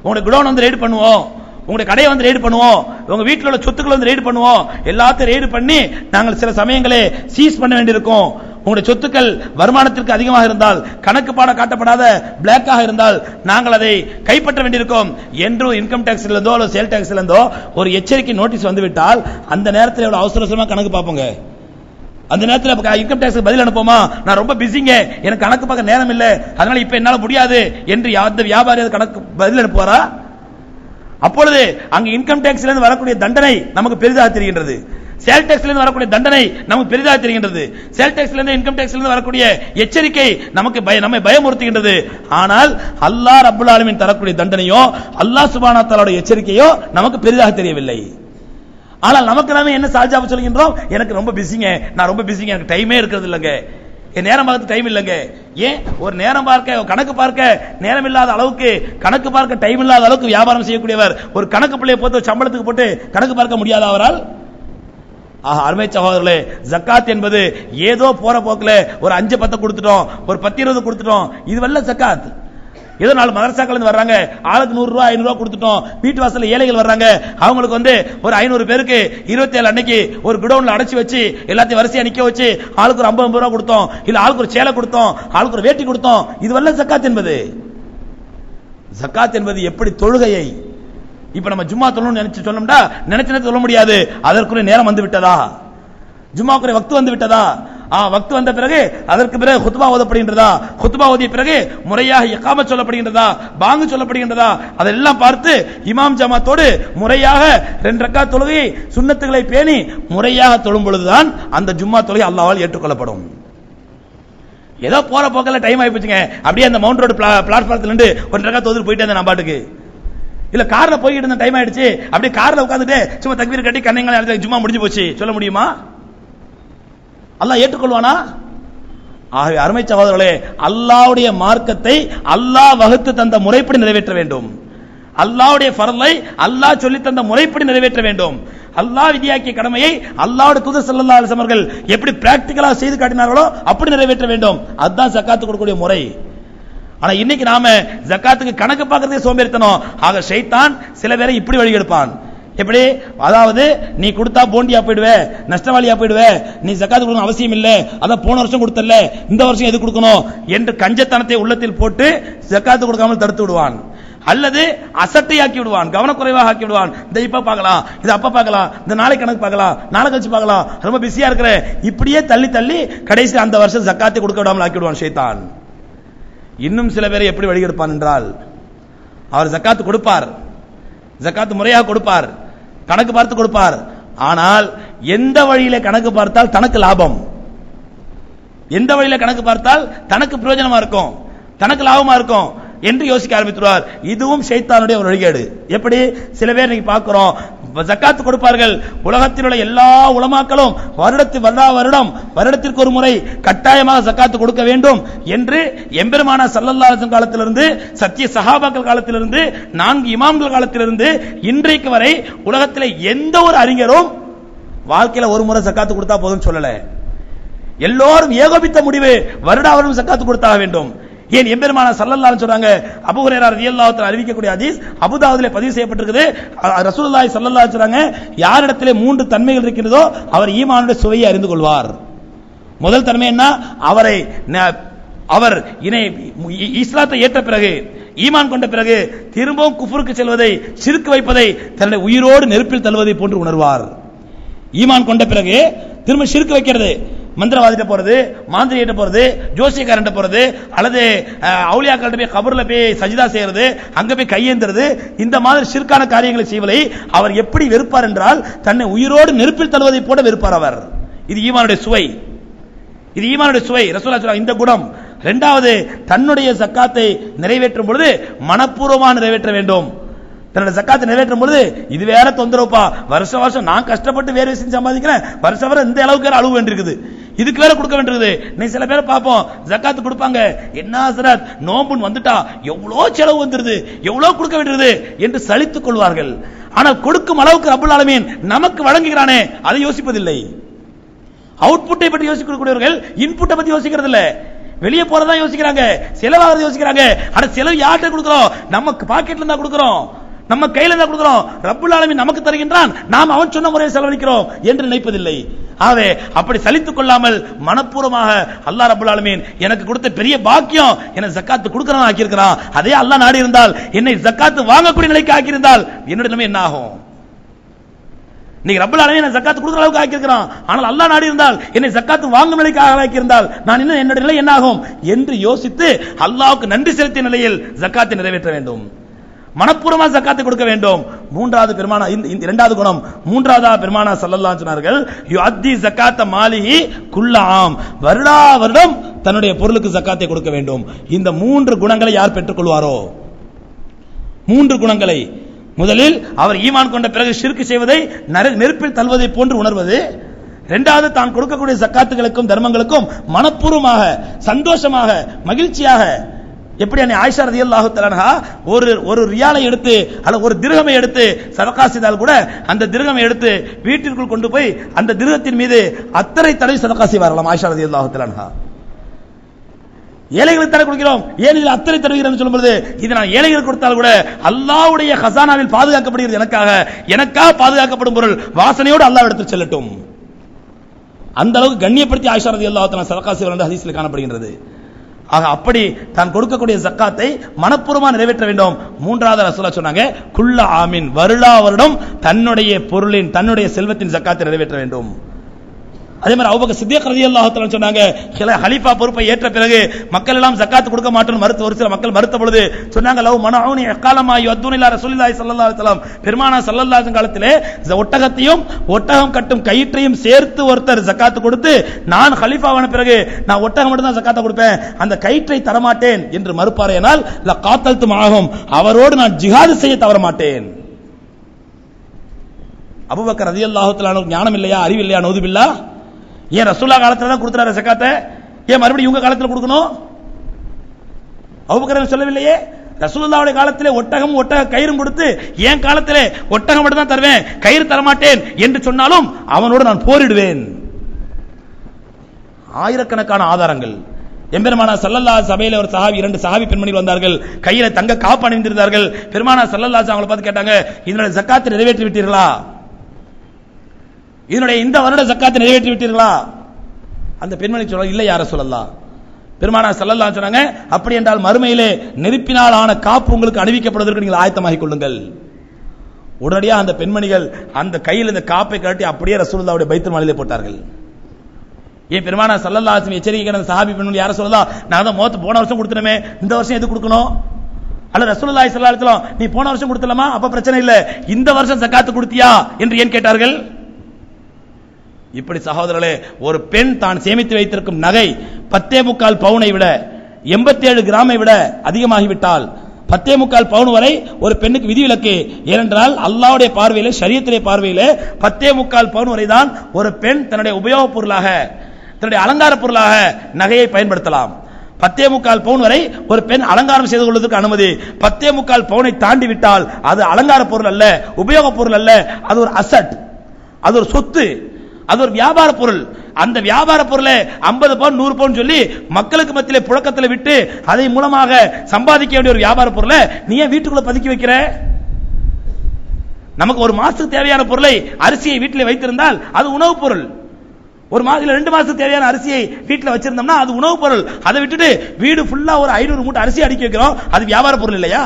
உங்களுடைய குடோன் வந்து ரெய்டு பண்ணுவோம், உங்களுடைய கடையை வந்து ரெய்டு பண்ணுவோம், உங்க வீட்டில் உள்ள சொத்துக்களை வந்து ரெய்டு பண்ணுவோம், எல்லாத்தையும் ரெய்டு பண்ணி நாங்கள் சில சமயங்களே சீஸ் பண்ண வேண்டியிருக்கும். உங்களுடைய சொத்துக்கள் வருமானத்திற்கு அதிகமாக இருந்தால், கணக்கு பாட காட்டப்படாத பிளாக்காக இருந்தால் நாங்கள் அதை கைப்பற்ற வேண்டியிருக்கும் என்று இன்கம் டாக்ஸ்ல இருந்தோ அல்லது சேல் டாக்ஸ்ல இருந்தோ ஒரு எச்சரிக்கை நோட்டீஸ் வந்துவிட்டால் அந்த நேரத்தில் எவ்வளவு அவசர அவசரமா கணக்கு பார்ப்போங்க. அந்த நேரத்தில் இன்கம் டாக்ஸ் பதில் அனுப்போமா, நான் ரொம்ப பிஸிங்க, எனக்கு கணக்கு பார்க்க நேரம் இல்லை, அதனால இப்ப என்னால முடியாது என்று அந்த வியாபாரி கணக்கு பதில் அனுப்புவாரா? அப்பொழுது அங்கு இன்கம் டாக்ஸ்ல இருந்து வரக்கூடிய தண்டனை நமக்கு பெரிதாக தெரிகின்றது, சேல் டாக்ஸ்ல இருந்து வரக்கூடிய தண்டனை நமக்கு பெரிதாக தெரிகின்றது. சேல் டாக்ஸ்ல இருந்து இன்கம் டாக்ஸ்ல இருந்து வரக்கூடிய எச்சரிக்கை நமக்கு நம்மை பயமுறுத்துகின்றது. ஆனால் அல்லாஹ் ரப்பல் ஆலமீன் தரக்கூடிய தண்டனையோ அல்லாஹ் சுப்ஹானஹு வ தஆலாவுடைய எச்சரிக்கையோ நமக்கு பெரிதாக தெரியவில்லை. ஆனால் நமக்கு நாமே என்ன சாஜாப சொல்கின்றோம், எனக்கு ரொம்ப பிஸிங்க, நான் ரொம்ப பிஸிங்க, எனக்கு டைமே இருக்கிறது இல்லைங்க, என் நேரம் பார்க்க டைம் இல்லைங்க. ஏன்? ஒரு நேரம் பார்க்க கணக்கு பார்க்க நேரம் இல்லாத அளவுக்கு, கணக்கு பார்க்க டைம் இல்லாத அளவுக்கு வியாபாரம் செய்யக்கூடியவர் ஒரு கணக்கு பிள்ளையை போட்டு சம்பளத்துக்கு போட்டு கணக்கு பார்க்க முடியாத அவரால்? அருமை சகோதரர்களே, ஜக்காத் என்பது ஏதோ போற போக்குல ஒரு 5-10 கொடுத்துட்டோம், ஒரு 10-20 கொடுத்துட்டோம், இது வல்ல ஜக்காத். ஏதோ 4 மதரசாக்கள் இருந்து வர்றாங்க, ஆளுக்கு 100 ரூபாய் 500 ரூபாய் கொடுத்துட்டோம், வீட்டு வாசல்ல ஏழைகள் வர்றாங்க, அவங்களுக்கு வந்து ஒரு 500 பேருக்கு 27 அன்னைக்கு ஒரு குடோன்ல அடைச்சு வச்சு எல்லாத்தையும் வரிசையா நிக்க வச்சு ஆளுக்கு ஒரு 50 ரூபாய் கொடுத்தோம், இல்ல ஆளுக்கு ஒரு சேலை கொடுத்தோம், ஆளுக்கு ஒரு வேட்டி கொடுத்தோம், இது வல்ல ஜக்காத் என்பது. ஜக்காத் என்பது எப்படி தொழுகையை இப்ப நம்ம ஜும்மா தொழணும்னு நினைச்சு சொல்லணும்டா நினைச்சு சொல்ல முடியாது, அதற்குரிய நேரம் வந்து விட்டதா, ஜும்மாக்குரிய வக்து வந்து விட்டதா, வக்து வந்த பிறகு அதற்கு பிறகு குத்பா ஓதப்படுகின்றதா, குத்பா ஓதிய பிறகு முறையாக இகாமத் சொல்லப்படுகின்றதா, பாங்கு சொல்லப்படுகின்றதா, அதெல்லாம் பார்த்து இமாம் ஜமாத்தோடு முறையாக 2 ரக்காத் தொழுகை சுன்னத்துகளை பேணி முறையாக தொழும் பொழுதுதான் அந்த ஜும்மா தொழுகை அல்லாஹ்வால் ஏற்றுக்கொள்ளப்படும். ஏதோ போற போக்கல டைம் ஆகி போச்சுங்க, அப்படியே அந்த மவுண்ட் ரோடு பிளாட்ஃபார்ம்ல இருந்து 1 ரக்காத் தொழுது போயிட்டே இருந்தேன் நான் பாட்டுக்கு, இல்ல கார்ல போயிட்டு இருந்த டைம் ஆயிடுச்சு, அப்படியே கார்ல உட்கார்ந்துட்டு சும்மா தக்பீர் கட்டி கண்ணங்களை ஜும்மா முடிஞ்சு போச்சு சொல்ல முடியுமா? அல்லாஹ் ஏற்றுக்கொள்வானா? ஆகவே அருமை சகோதரர்களே, அல்லாஹ்வுடைய மார்க்கத்தை அல்லாஹ் வகுத்து தந்த முறைப்படி நிறைவேற்ற வேண்டும். அல்லாஹ்வுடைய ஃபர்லை அல்லாஹ் சொல்லி தந்த முறைப்படி நிறைவேற்ற வேண்டும். அல்லாஹ் விதியாக்கிய கடமையை அல்லாஹ்வுடைய தூதர் ஸல்லல்லாஹு அலைஹி வஸல்லம் அவர்கள் எப்படி பிராக்டிகலா செய்து காட்டினார்களோ அப்படி நிறைவேற்ற வேண்டும். அதுதான் ஜக்காத் கொடுக்கக்கூடிய முறை. ஆனா இன்னைக்கு நாம ஜக்காத்துக்கு கணக்கு பார்க்கறதே சோம்பேறித்தனம். ஆக ஷைத்தான் சில பேரை இப்படி வழி எடுப்பான். எப்படி? அதாவது நீ கொடுத்தா போண்டியா போயிடுவே, நஷ்டவாளியா போயிடுவே, நீ ஜக்காத்து கொடுக்கணும் அவசியம் இல்ல, அதான் போன வருஷம் கொடுத்தல இந்த வருஷம் எது கொடுக்கணும் என்று கஞ்சத்தனத்தை உள்ளத்தில் போட்டு ஜக்காத்து கொடுக்காமல் தடுத்து விடுவான். அல்லது அசட்டையாக்கி விடுவான், கவனக்குறைவாக ஆக்கி விடுவான். இந்த இப்ப பார்க்கலாம், இது அப்ப பார்க்கலாம், இந்த நாளைக்கு கணக்கு பார்க்கலாம், நாளை கழிச்சு பார்க்கலாம், ரொம்ப பிஸியா இருக்கிற, இப்படியே தள்ளி தள்ளி கடைசி அந்த வருஷம் ஜக்காத்தை கொடுக்க விடாமல் ஆக்கி விடுவான் ஷைத்தான். இன்னும் சில பேரை எப்படி வழிகெடுப்பான் என்றால், அவர் ஜக்காத்து கொடுப்பார், ஜக்காத்து முறையாக கொடுப்பார், கணக்கு பார்த்து கொடுப்பார். ஆனால் எந்த வழியில கணக்கு பார்த்தால் தனக்கு லாபம், எந்த வழியில கணக்கு பார்த்தால் தனக்கு பிரயோஜனமா இருக்கும், தனக்கு லாபமா இருக்கும் என்று யோசிக்க ஆரம்பித்துவார். இதுவும் ஷைத்தானுடைய ஒரு வழிகேடு. எப்படி? சில பேர் நீங்க பார்க்கிறோம், ஜக்காத்து கொடுப்பார்கள். உலகத்தில் உள்ள எல்லா உலமாக்களும் வருடத்திற்கு ஒரு முறை கட்டாயமாக ஜக்காத்து கொடுக்க வேண்டும் என்று எம்பெருமானார் ஸல்லல்லாஹு அலைஹி வஸல்லம் காலத்திலிருந்து, சத்திய சஹாபாக்கள் காலத்திலிருந்து, 4 இமாம்கள் காலத்திலிருந்து இன்றைக்கு வரை உலகத்தில் எந்த ஒரு அறிஞரும் வாழ்க்கையில ஒரு முறை ஜக்காத்து கொடுத்தா போதும் சொல்லல. எல்லோரும் ஏகோபித்த முடிவு வருடாவரும் ஜக்காத்து கொடுத்தாக வேண்டும். ஏன்? எம்பெருமானார் ஸல்லல்லாஹு அலைஹி சொல்றாங்க. அபூ ஹுரைரா রাদিয়াল্লাহு தஆலா அறிவிக்கக்கூடிய ஹதீஸ் அபூதாவுதிலே பதிவு செய்யப்பட்டிருக்குது. ரசூலுல்லாஹி ஸல்லல்லாஹு அலைஹி சொல்றாங்க, யாரிடத்திலே 3 தன்மைகள் இருக்கிறதோ அவர் ஈமானுடைய சுவையை அறிந்து கொள்வார். முதல் தன்மை என்ன? அவர் இஸ்லாத்தை ஏற்ற பிறகு, ஈமான் கொண்ட பிறகு திரும்பவும் குஃப்ருக்கு செல்வதை, ஷிர்க் வைப்பதை தன்னுடைய உயிரோடு நெருப்பில் தள்ளுவதை போன்று உணர்வார். ஈமான் கொண்ட பிறகு திரும்ப ஷிர்க் வைக்கிறது, மந்திரவாதிட்ட போறது, மாந்திரிகிட்ட போறது, ஜோசியக்காரன்ட்ட போறது, அல்லது அவுலியாக்கள்கிட்ட போய் கபர்ல போய் சஜிதா செய்யறது, அங்க போய் கையேந்துறது, இந்த மாதிரி ஷிர்கான காரியங்களை செய்வதை அவர் எப்படி வெறுப்பார் என்றால் தன்னை உயிரோடு நெருப்பில் தள்ளுவதை போல வெறுப்பார் அவர். இது ஈமானுடைய சுவை, இது ஈமானுடைய சுவை. ரசூலுல்லாஹி சொல்றாங்க இந்த குணம். இரண்டாவது, தன்னுடைய ஜக்காத்தை நிறைவேற்றும் பொழுது மனப்பூர்வமாக நிறைவேற்ற வேண்டும். தன்னோட ஜக்காத்தை நிறைவேற்றும் பொழுது இது வேற தொந்தரவுப்பா, வருஷம் வருஷம் நான் கஷ்டப்பட்டு வேறு விஷயம் சம்பாதிக்கிறேன், வருஷம் வர இந்த அளவுக்கு அழுவு வேண்டியிருக்குது, இதுக்கு வேற கொடுக்க வேண்டியது. நீ சில பேரை பார்ப்போம் ஜக்காத் கொடுப்பாங்க, என்ன ஹஸ்ரத் நோம்புன்னு வந்துட்டா எவ்வளவு செலவு வந்துருது, எவ்வளவு கொடுக்க வேண்டியது என்று சலித்துக் கொள்வார்கள். ஆனால் கொடுக்கும் அளவுக்கு ரப்பல் ஆலமீன் நமக்கு வழங்குகிறானே அதை யோசிப்பதில்லை. அவுட்புட்டை பற்றி யோசிக்கக்கூடியவர்கள் இன்புட்டை பத்தி யோசிக்கிறது இல்ல. வெளியே போறதா யோசிக்கிறாங்க, செலவாகிறத யோசிக்கிறாங்க. ஆனா செலவு யார்கிட்ட கொடுக்கிறோம்? நமக்கு பாக்கெட்ல இருந்தா கொடுக்கிறோம், நம்ம கையில இருந்தா கொடுக்கிறோம். ரப்பல் ஆலமீன் நமக்கு தருகின்றான், நாம் அவன் சொன்ன முறையில் செலவழிக்கிறோம் என்று நினைப்பதில்லை. ஆகவே அப்படி சலித்துக் கொள்ளாமல் மனப்பூர்வமாக அல்லாஹ் ரப்பல் ஆலமீன் எனக்கு கொடுத்த பெரிய பாக்கியம், என்னை ஜக்காத்து கொடுக்கிறவன் ஆக்கியிருக்கிறான். அதே அல்லாஹ் நாடி இருந்தால் என்னை ஜக்காத்து வாங்கக்கூடிய நிலைக்கு ஆக்கியிருந்தால் என்னுடைய நிலைமை என்ன ஆகும்? நீங்க ரப்பல் ஆலமீன் ஜக்காத் கொடுக்கிற அளவுக்கு ஆக்கியிருக்கிறான், ஆனால் அல்லாஹ் நாடி இருந்தால் என்னை ஜக்காத் வாங்கும் நிலைக்கு ஆக்கியிருந்தால் நான் இன்னும் என்னுடைய நிலை என்ன ஆகும் என்று யோசித்து அல்லாஹ்வுக்கு நன்றி செலுத்திய நிலையில் ஜக்காத்தை நிறைவேற்ற வேண்டும். மனப்பூர்வமாக ஜக்காத்தை கொடுக்க வேண்டும். மூன்றாவது பெருமானா, இரண்டாவது குணம், மூன்றாவது பெருமானா ஸல்லல்லாஹு அலைஹி சொன்னார்கள், யுஅத்தி ஜக்காத்த மாலிஹி குல்ல ஆம், வருடா வருடம் தன்னுடைய பொருளுக்கு ஜக்காத்தை கொடுக்க வேண்டும். இந்த மூன்று குணங்களை யார் பெற்றுக் கொள்வாரோ, மூன்று குணங்களை, முதலில் அவர் ஈமான் கொண்ட பிறகு ஷிர்க் செய்வதை நெருப்பில் தள்ளுவதை போன்று உணர்வது, இரண்டாவது தான் கொடுக்கக்கூடிய ஜக்காத்துகளுக்கும் தர்மங்களுக்கும் மனப்பூர்வமாக சந்தோஷமாக மகிழ்ச்சியாக, எப்படி ஆயிஷா ரலியல்லாஹு தஆலா அன்ஹா ஒரு ரியாலை எடுத்து அல்ல ஒரு திர்ஹமை எடுத்து சதகா செய்தால் கூட அந்த திர்ஹமை எடுத்து வீட்டிற்குள் கொண்டு போய் அந்த திர்ஹத்தின் மீது அத்தரை தடவை சதகா செய்வார்களாம் ஆயிஷா ரலியல்லாஹு தஆலா அன்ஹா. ஏழைகளுக்கு தர கொடுக்கிறோம், ஏன் இதில் அத்தனை தருகிறேன் சொல்லும்போது, இது நான் ஏழைகளுக்கு கொடுத்தால் கூட அல்லாஹ்வுடைய ஹஸானாவில் பாதுகாக்கப்படுகிறது, எனக்காக பாதுகாக்கப்படும் பொருள் வாசனையோடு அல்லாஹ் எடுத்து செல்லட்டும். அந்த அளவுக்கு கண்ணியப்படுத்தி ஆயிஷா ரலியல்லாஹு தஆலா சதகா செய்வார் என்று ஹதீஸில் காணப்படுகின்றது. ஆக அப்படி தான் கொடுக்கக்கூடிய ஜக்காத்தை மனப்பூர்வமாக நிறைவேற்ற வேண்டும். மூன்றாவது ரசூலுல்லாஹ் சொன்னாங்க, குல்ல ஆமின், வருடா வருடம் தன்னுடைய பொருளின் தன்னுடைய செல்வத்தின் ஜக்காத்தை நிறைவேற்ற வேண்டும். அதே மாதிரி அபூபக்கர் சித்திக் ரலியல்லாஹு தஆலா சொன்னாங்க, ஹலீஃபா பொறுப்பை ஏற்ற பிறகு மக்கள் எல்லாம் ஜக்காத் கொடுக்க மாட்டோம் மறுத்து, ஒரு சில மக்கள் மறுத்த பொழுது சொன்னாங்க, லவ் மனஊனி இகாலமா யுஅத்துன இலா ரசூலில்லாஹி ஸல்லல்லாஹு அலைஹி வஸல்லம், பெருமானார் ஸல்லல்லாஹு அலைஹி காலத்திலே ஒட்டகத்தையும் ஒட்டகம் கட்டும் கயிற்றையும் சேர்த்து ஒருத்தர் ஜக்காத் கொடுத்து, நான் ஹலீஃபாவான பிறகு நான் ஒட்டகம் மட்டும் தான் ஜக்காத் கொடுப்பேன், அந்த கயிற்றை தரமாட்டேன் என்று மறுப்பாரேனால் லகாத்தல்து மாஹும், அவரோடு நான் ஜிஹாத் செய்ய தவற மாட்டேன். அபூபக்கர் ரலியல்லாஹு தஆலா ஞானம் இல்லையா, அறிவு இல்லையா? நௌதுபில்லா. ஏன் ரசூலுல்லாஹ் காலத்துல தான் கொடுத்தாரு ஜக்காத்தை, ஏன் மறுபடியும் உங்க காலத்துல கொடுக்கணும்? அபூபக்கர் சொல்லவில்லையே, ரசூலுல்லாஹ்வுடைய காலத்திலே ஒட்டகம் ஒட்டக கயிறும் கொடுத்து, என் காலத்திலே ஒட்டகம் மட்டும் தான் தருவேன், கயிறு தரமாட்டேன் என்று சொன்னாலும் அவனோடு நான் போரிடுவேன். ஆயிரக்கணக்கான ஆதாரங்கள். எம்பெருமானார் ஸல்லல்லாஹு அலைஹி சபையில ஒரு சஹாபி, இரண்டு சஹாபி பெண்மணிகள் வந்தார்கள், கையில தங்க காப்பு அணிந்திருந்தார்கள். பெருமானார் ஸல்லல்லாஹு அலைஹி அவங்களை பார்த்து கேட்டாங்க, இதனுடைய ஜக்காத்தை நிறைவேற்றி விட்டீர்களா? இதனுடைய இந்த வருட ஜக்காத்தை நிறைவேற்றி விட்டீர்களா? அந்த பெண்மணி சொல்றாங்க, இல்லை யா ரசூலல்லாஹ். பெருமானார் ஸல்லல்லாஹு அலைஹி சொன்னாங்க, அப்படி என்றால் மறுமையிலே நெருப்பினால் ஆன காப்பு உங்களுக்கு அணிவிக்கப்படுவதற்கு நீங்கள் ஆயத்தமாகிக் கொள்ளுங்கள். உடனடியாக அந்த பெண்மணிகள் அந்த கையில் இந்த காப்பை கட்டி அப்படியே ரசூலுல்லாஹ்வுடைய பைத்துல் மாலிலே போட்டார்கள். ஏன் பெருமானார் ஸல்லல்லாஹு அலைஹி எச்சரிக்கை அந்த சஹாபி பெண்மணி, யார சொல்லலாம், நான் தான் மோத்து போன வருஷம் கொடுத்துனமே, இந்த வருஷம் எது கொடுக்கணும்? அல்ல ரசூலுல்லாஹி ஸல்லல்லாஹு அலைஹி வஸல்லம், நீ போன வருஷம் கொடுத்தலமா, அப்ப பிரச்சனை இல்லை, இந்த வருஷம் ஜக்காத் கொடுத்தியா என்று ஏன் கேட்டார்கள்? இப்படி சகோதரர்களே, ஒரு பெண் தான் சேமித்து வைத்திருக்கும் நகை 10.25 பவுனை விட 87 கிராமை விட அதிகமாகிவிட்டால் 10.25 பவுன் வரை ஒரு பெண்ணுக்கு விதிவிலக்கு. ஏனென்றால் அல்லாஹ்வுடைய பார்வையிலே, ஷரியத்திலே பார்வையிலே 10.25 பவுன் வரை தான் ஒரு பெண் தன்னுடைய உபயோகப் பொருளாக, தன்னுடைய அலங்கார பொருளாக நகையை பயன்படுத்தலாம். 10.25 பவுன் வரை ஒரு பெண் அலங்காரம் செய்து கொள்வதற்கு அனுமதி. 10.25 பவுனை தாண்டி விட்டால் அது அலங்கார பொருள் அல்ல, உபயோகப் பொருள் அல்ல, அது ஒரு அசட், அது ஒரு சொத்து, அது ஒரு வியாபார பொருள். அந்த வியாபார பொருளை 50 பவுன் 100 பவுன் சொல்லி மக்களுக்கு மத்தியிலே புழக்கத்தில் விட்டு அதை மூலமாக சம்பாதிக்க வேண்டிய ஒரு வியாபார பொருளை நீ ஏன் வீட்டுக்குள்ள பதுக்கி வைக்கிற? நமக்கு ஒரு மாசத்துக்கு தேவையான பொருளை, அரிசியை வீட்டில் வைத்திருந்தால் அது உணவுப் பொருள். ஒரு மாதத்துல 2 மாசத்துக்கு தேவையான அரிசியை வீட்டில் வச்சிருந்தோம்னா அது உணவுப் பொருள். அதை விட்டுட்டு வீடு ஃபுல்லா ஒரு 500 மூட்டை அரிசி அடுக்கி வைக்கிறோம், அது வியாபார பொருள் இல்லையா?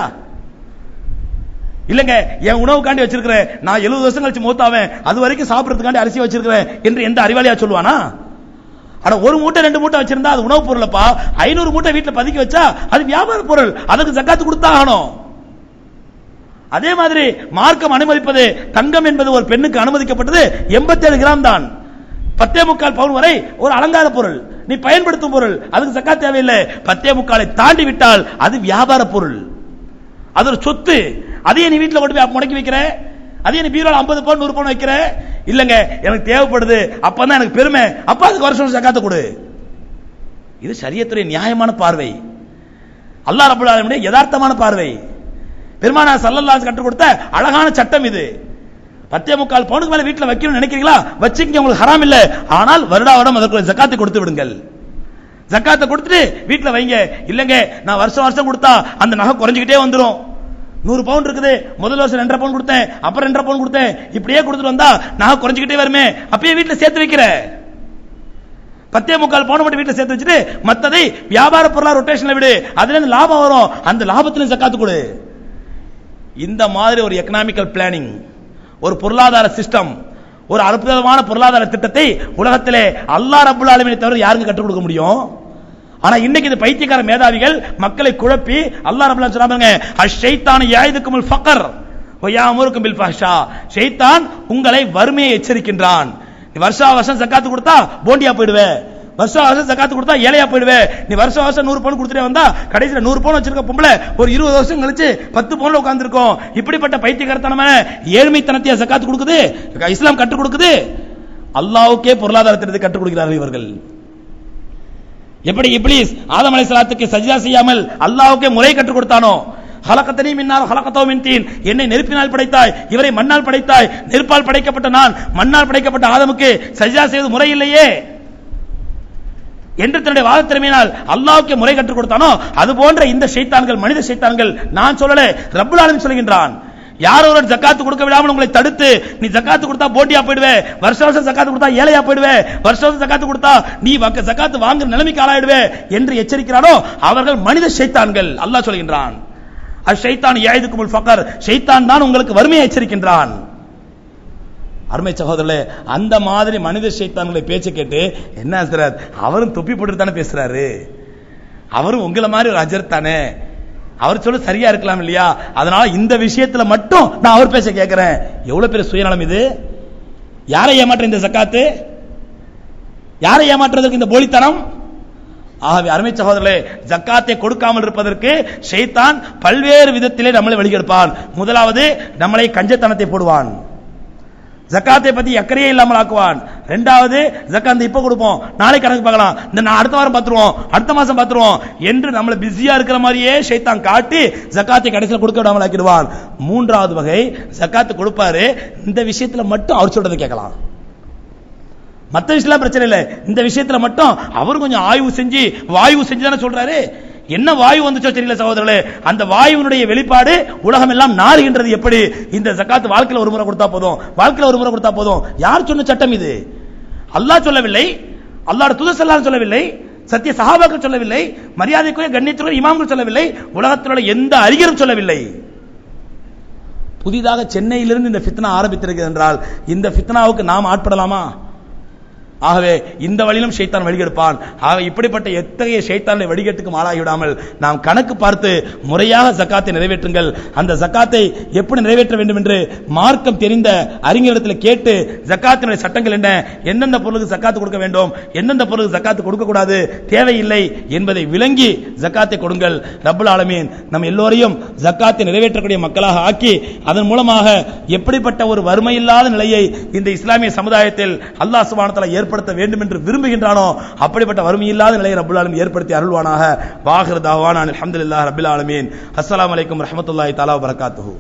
இல்லங்க, என் உணவுக்காண்டி வச்சிருக்கிறேன், நான் 70 வருஷம் கழிச்சு மூத்தாவேன், அது வரைக்கும் சாப்பிடறதுக்காண்டி அரிசி வச்சிருக்கிறேன் என்று எந்த அறிவாளியா சொல்லுவானா? ஆனா ஒரு மூட்டை 2 மூட்டை வச்சிருந்தா அது உணவு பொருளப்பா. 500 மூட்டை வீட்டில் பதுக்கி வச்சா அது வியாபார பொருள், அதுக்கு ஜக்காத் கொடுத்தாகணும். அதே மாதிரி மார்க்கம் அனுமதிப்பது, தங்கம் என்பது ஒரு பெண்ணுக்கு அனுமதிக்கப்பட்டது 87 கிராம் தான். 10.25 பவுன் வரை ஒரு அலங்கார பொருள், நீ பயன்படுத்தும் பொருள், அதுக்கு ஜக்காத் தேவையில்லை. 10.25 தாண்டி விட்டால் அது வியாபார பொருள், அது ஒரு சொத்து. அதையே நீ வீட்டில் கொண்டு போய் முடக்கி வைக்கிற, அதையே நீ பீரோல 50 பவுன் 100 பவுன் வைக்கிற, இல்லங்க எனக்கு தேவைப்படுது, அப்பதான் எனக்கு பெருமை, அப்ப அதுக்கு வருஷம் ஜகாத்தை கொடு. இது ஷரியத்துடைய நியாயமான பார்வை, அல்லாஹ் ரப்பல் ஆலமீனுடைய யதார்த்தமான பார்வை. பெருமானார் ஸல்லல்லாஹு அலைஹி கற்றுக் கொடுத்த அழகான சட்டம் இது. 10.25 பவுனுக்கு மேல வீட்டுல வைக்கணும்னு நினைக்கிறீங்களா, வச்சுக்கங்க, உங்களுக்கு ஹராம் இல்ல. ஆனால் வருடா வருடம் அதற்கு ஜகாத்தை கொடுத்து விடுங்கள். ஜகாத்தை கொடுத்துட்டு வீட்டுல வைங்க. இல்லங்க நான் வருஷம் வருஷம் கொடுத்தா அந்த நகை குறைஞ்சிக்கிட்டே வந்துடும். 100 பவுன் இருக்குது, முதல் வருஷம் 2.5 பவுன் கொடுத்தேன், அப்புறம் 2.5 பவுன் கொடுத்தேன், இப்படியே கொடுத்துட்டு வந்தா நகை குறைஞ்சிக்கிட்டே வருமே, அப்பயே வீட்டுல சேர்த்து வைக்கிற. 10.25 பவுன் மட்டும் வீட்டுல சேர்த்து வச்சுட்டு மத்ததை வியாபார பொருளா ரொட்டேஷன்ல விடு, அதுல இருந்து லாபம் வரும், அந்த லாபத்துல ஜகாத்து கொடு. இந்த மாதிரி ஒரு எக்கனாமிக்கல் பிளானிங், ஒரு பொருளாதார சிஸ்டம், ஒரு அற்புதமான பொருளாதார திட்டத்தை உலகத்திலே அல்லாஹ் ரப்பல் ஆலமீனை தவிர யாருக்கு கற்றுக் கொடுக்க முடியும்? ஆனா இன்னைக்கு இந்த பைத்தியக்கார மேதாவிகள் மக்களை குழப்பி அல்லாஹ் ரப்பல் ஆலமீன் சொன்னாங்க, அஷ்-ஷைத்தானு யஇதுகுமுல் ஃபக்ர் வ யஅமுருக்கும் பில் ஃபஹ்ஷா. ஷைத்தான் உங்களை வறுமையை எச்சரிக்கின்றான். நீ வருஷா வருஷம் ஜகாத் கொடுத்தா போண்டியா போய்டுவே, வருஷா வருஷம் ஜகாத் கொடுத்தா ஏழையா போய்டுவே. நீ வருஷா வருஷம் 100 பவுன் கொடுத்துட்டே வந்தா கடைசில 100 பவுன் வச்சிருக்க பொம்பளை ஒரு 20 வருஷம் கழிச்சு 10 பவுன்ல உட்கார்ந்து இருக்கும். இப்படிப்பட்ட பைத்தியக்காரத்தனமான ஏழ்மைத்தனத்தை ஜகாத் கொடுக்குது, இஸ்லாம் கற்றுக் கொடுக்குது. அல்லாஹ்வுக்கே பொருளாதார திட்டத்தை கற்றுக் கொடுக்கிறார்கள் இவர்கள். எப்படி இப்லீஸ் ஆதம் அலைஹிஸ்ஸலாத்துக்கு சஜ்தா செய்யாமல் அல்லாஹ்வுக்கே முறை கற்றுக் கொடுத்தானோ, ஹலகத்தனி மின் நார் ஹலகத்தோ மின் தீன், என்னை நெருப்பினால் படைத்தாய், இவரை மண்ணால் படைத்தாய், நெருப்பால் படைக்கப்பட்ட நான் மண்ணால் படைக்கப்பட்ட ஆதமுக்கு சஜ்தா செய்வது முறை இல்லையே என்று தன்னுடைய வாத திறமையினால் அல்லாஹ்வுக்கு முறை கற்றுக் கொடுத்தானோ, அது போன்ற இந்த ஷைத்தான்கள், மனித ஷைத்தான்கள், நான் சொல்லல ரப்பல் ஆலமீன் சொல்கின்றான், யார் ஒரு ஜகாத்து கொடுக்க விடாமல் உங்களை தடுத்து நீ ஜகாத்து கொடுத்தா போட்டியா போயிடுவே, வருஷ வருஷம் ஜகாத்து கொடுத்தா ஏழையா போயிடுவே, வருஷ வருஷம் ஜகாத்து கொடுத்தா நீ ஜகாத்து வாங்குற நிலைமைக்கு ஆளாயிடுவே என்று எச்சரிக்கிறானோ அவர்கள் மனித ஷைத்தான்கள். அல்லாஹ் சொல்கின்றான், அஷ்-ஷைத்தானு யஇதுகுமுல் ஃபக்ர், ஷைத்தான் தான் உங்களுக்கு வறுமையை எச்சரிக்கின்றான். அருமை சகோதரர்களே, அந்த மாதிரி மனித ஷைத்தான்களை பேச்ச கேட்டு என்ன ஹஸ்ரத், அவரும் தொப்பி போட்டு தானே பேசுறாரு, அவரும் உங்களை மாதிரி ஒரு அஜர் தானே, அவர் சொல்ல சரியா இருக்கலாம் இல்லையா, அதனால இந்த விஷயத்துல மட்டும் நான் அவர் பேச கேட்கிறேன். எவ்வளவு பெரிய சுயநலம் இது! யாரை ஏமாற்ற இந்த ஜகாத்து, யாரை ஏமாற்றுவதற்கு இந்த போலித்தனம்? ஆகவே அருமை சகோதரர்களே, ஜக்காத்தை கொடுக்காமல் இருப்பதற்கு ஷைத்தான் பல்வேறு விதத்திலே நம்மளை வழிகெடுப்பான். முதலாவது நம்மளை கஞ்சத்தனத்தை போடுவான், ஜக்காத்தை பத்தி அக்கறையே இல்லாமல் ஆக்குவான். இரண்டாவது ஜக்காத் இப்ப கொடுப்போம், நாளைக்கு கணக்கு பார்க்கலாம், இந்த அடுத்த வாரம் பார்த்துருவோம், அடுத்த மாசம் பார்த்துருவோம் என்று நம்மள பிஸியா இருக்கிற மாதிரியே ஷைத்தான் காட்டி ஜக்காத்தை கடைசியில் கொடுக்க விடாமல் ஆக்கிடுவான். மூன்றாவது வகை, ஜக்காத்து கொடுப்பாரு, இந்த விஷயத்துல மட்டும் அவர் சொல்றதை கேட்கலாம், மற்ற விஷயம் பிரச்சனை இல்லை, இந்த விஷயத்துல மட்டும் அவர் கொஞ்சம் ஆய்வு செஞ்சு வாயு செஞ்சு தானே சொல்றாரு. என்ன வாயு வந்துச்சோ தெரியல சகோதரர்களே, அந்த வாயுனுடைய வெளிப்பாடு உலகம் எல்லாம் நாறுகின்றது. எப்படி? இந்த ஜகாத் வாழ்க்கையில ஒரு முறை கொடுத்தா போதும், வாழ்க்கையில ஒரு முறை கொடுத்தா போதும். யார் சொன்ன சட்டம் இது? அல்லாஹ் சொல்லவில்லை, அல்லாஹ்வுடைய தூதர் ஸல்லல்லாஹு அலைஹி சொல்லவில்லை, சத்திய சஹாபாக்கள் சொல்லவில்லை, மரியாதைக்குரிய கண்ணியத்துக்குரிய இமாம்கள் சொல்லவில்லை, உலகத்தில் உள்ள எந்த அறிஞரும் சொல்லவில்லை. புதிதாக சென்னையிலிருந்து இந்த ஃபித்னா ஆரம்பித்திருக்கிறது என்றால் இந்த ஃபித்னாவுக்கு நாம் ஆட்படலாமா? ஆகவே இந்த வழியிலும் ஷைத்தான் வழிகெடுப்பான். ஆகவே இப்படிப்பட்ட எத்தகைய ஷைத்தானை வழிகேட்டுக்கு ஆளாகிவிடாமல் நாம் கணக்கு பார்த்து முறையாக ஜக்காத்தை நிறைவேற்றுங்கள். அந்த ஜக்காத்தை எப்படி நிறைவேற்ற வேண்டும் என்று மார்க்கம் தெரிந்த அறிஞரிடத்தில் கேட்டு ஜக்காத்தினுடைய சட்டங்கள் என்ன, எந்தெந்த பொருளுக்கு ஜக்காத்து கொடுக்க வேண்டும், எந்தெந்த பொருளுக்கு ஜக்காத்து கொடுக்க கூடாது, தேவையில்லை என்பதை விளங்கி ஜக்காத்தை கொடுங்கள். ரப்பல் ஆலமீன் நம் எல்லோரையும் ஜக்காத்தை நிறைவேற்றக்கூடிய மக்களாக ஆக்கி அதன் மூலமாக எப்படிப்பட்ட ஒரு வறுமையில்லாத நிலையை இந்த இஸ்லாமிய சமுதாயத்தில் அல்லாஹ் சுப்ஹானஹு வ தஆலா ஏற்படுத்த வேண்டும் என்று விரும்புகின்றானோ அப்படிப்பட்ட வறுமையில்லாத நிலையை ரப்பல் ஆலமீன் ஏற்படுத்தி அருள்வானாக. வாஹிர் தஅவானா அல்ஹம்துலில்லாஹி ரப்பில் ஆலமீன். அஸ்ஸலாமு அலைக்கும் வரஹ்மத்துல்லாஹி தஆலா வ பரகாத்துஹு.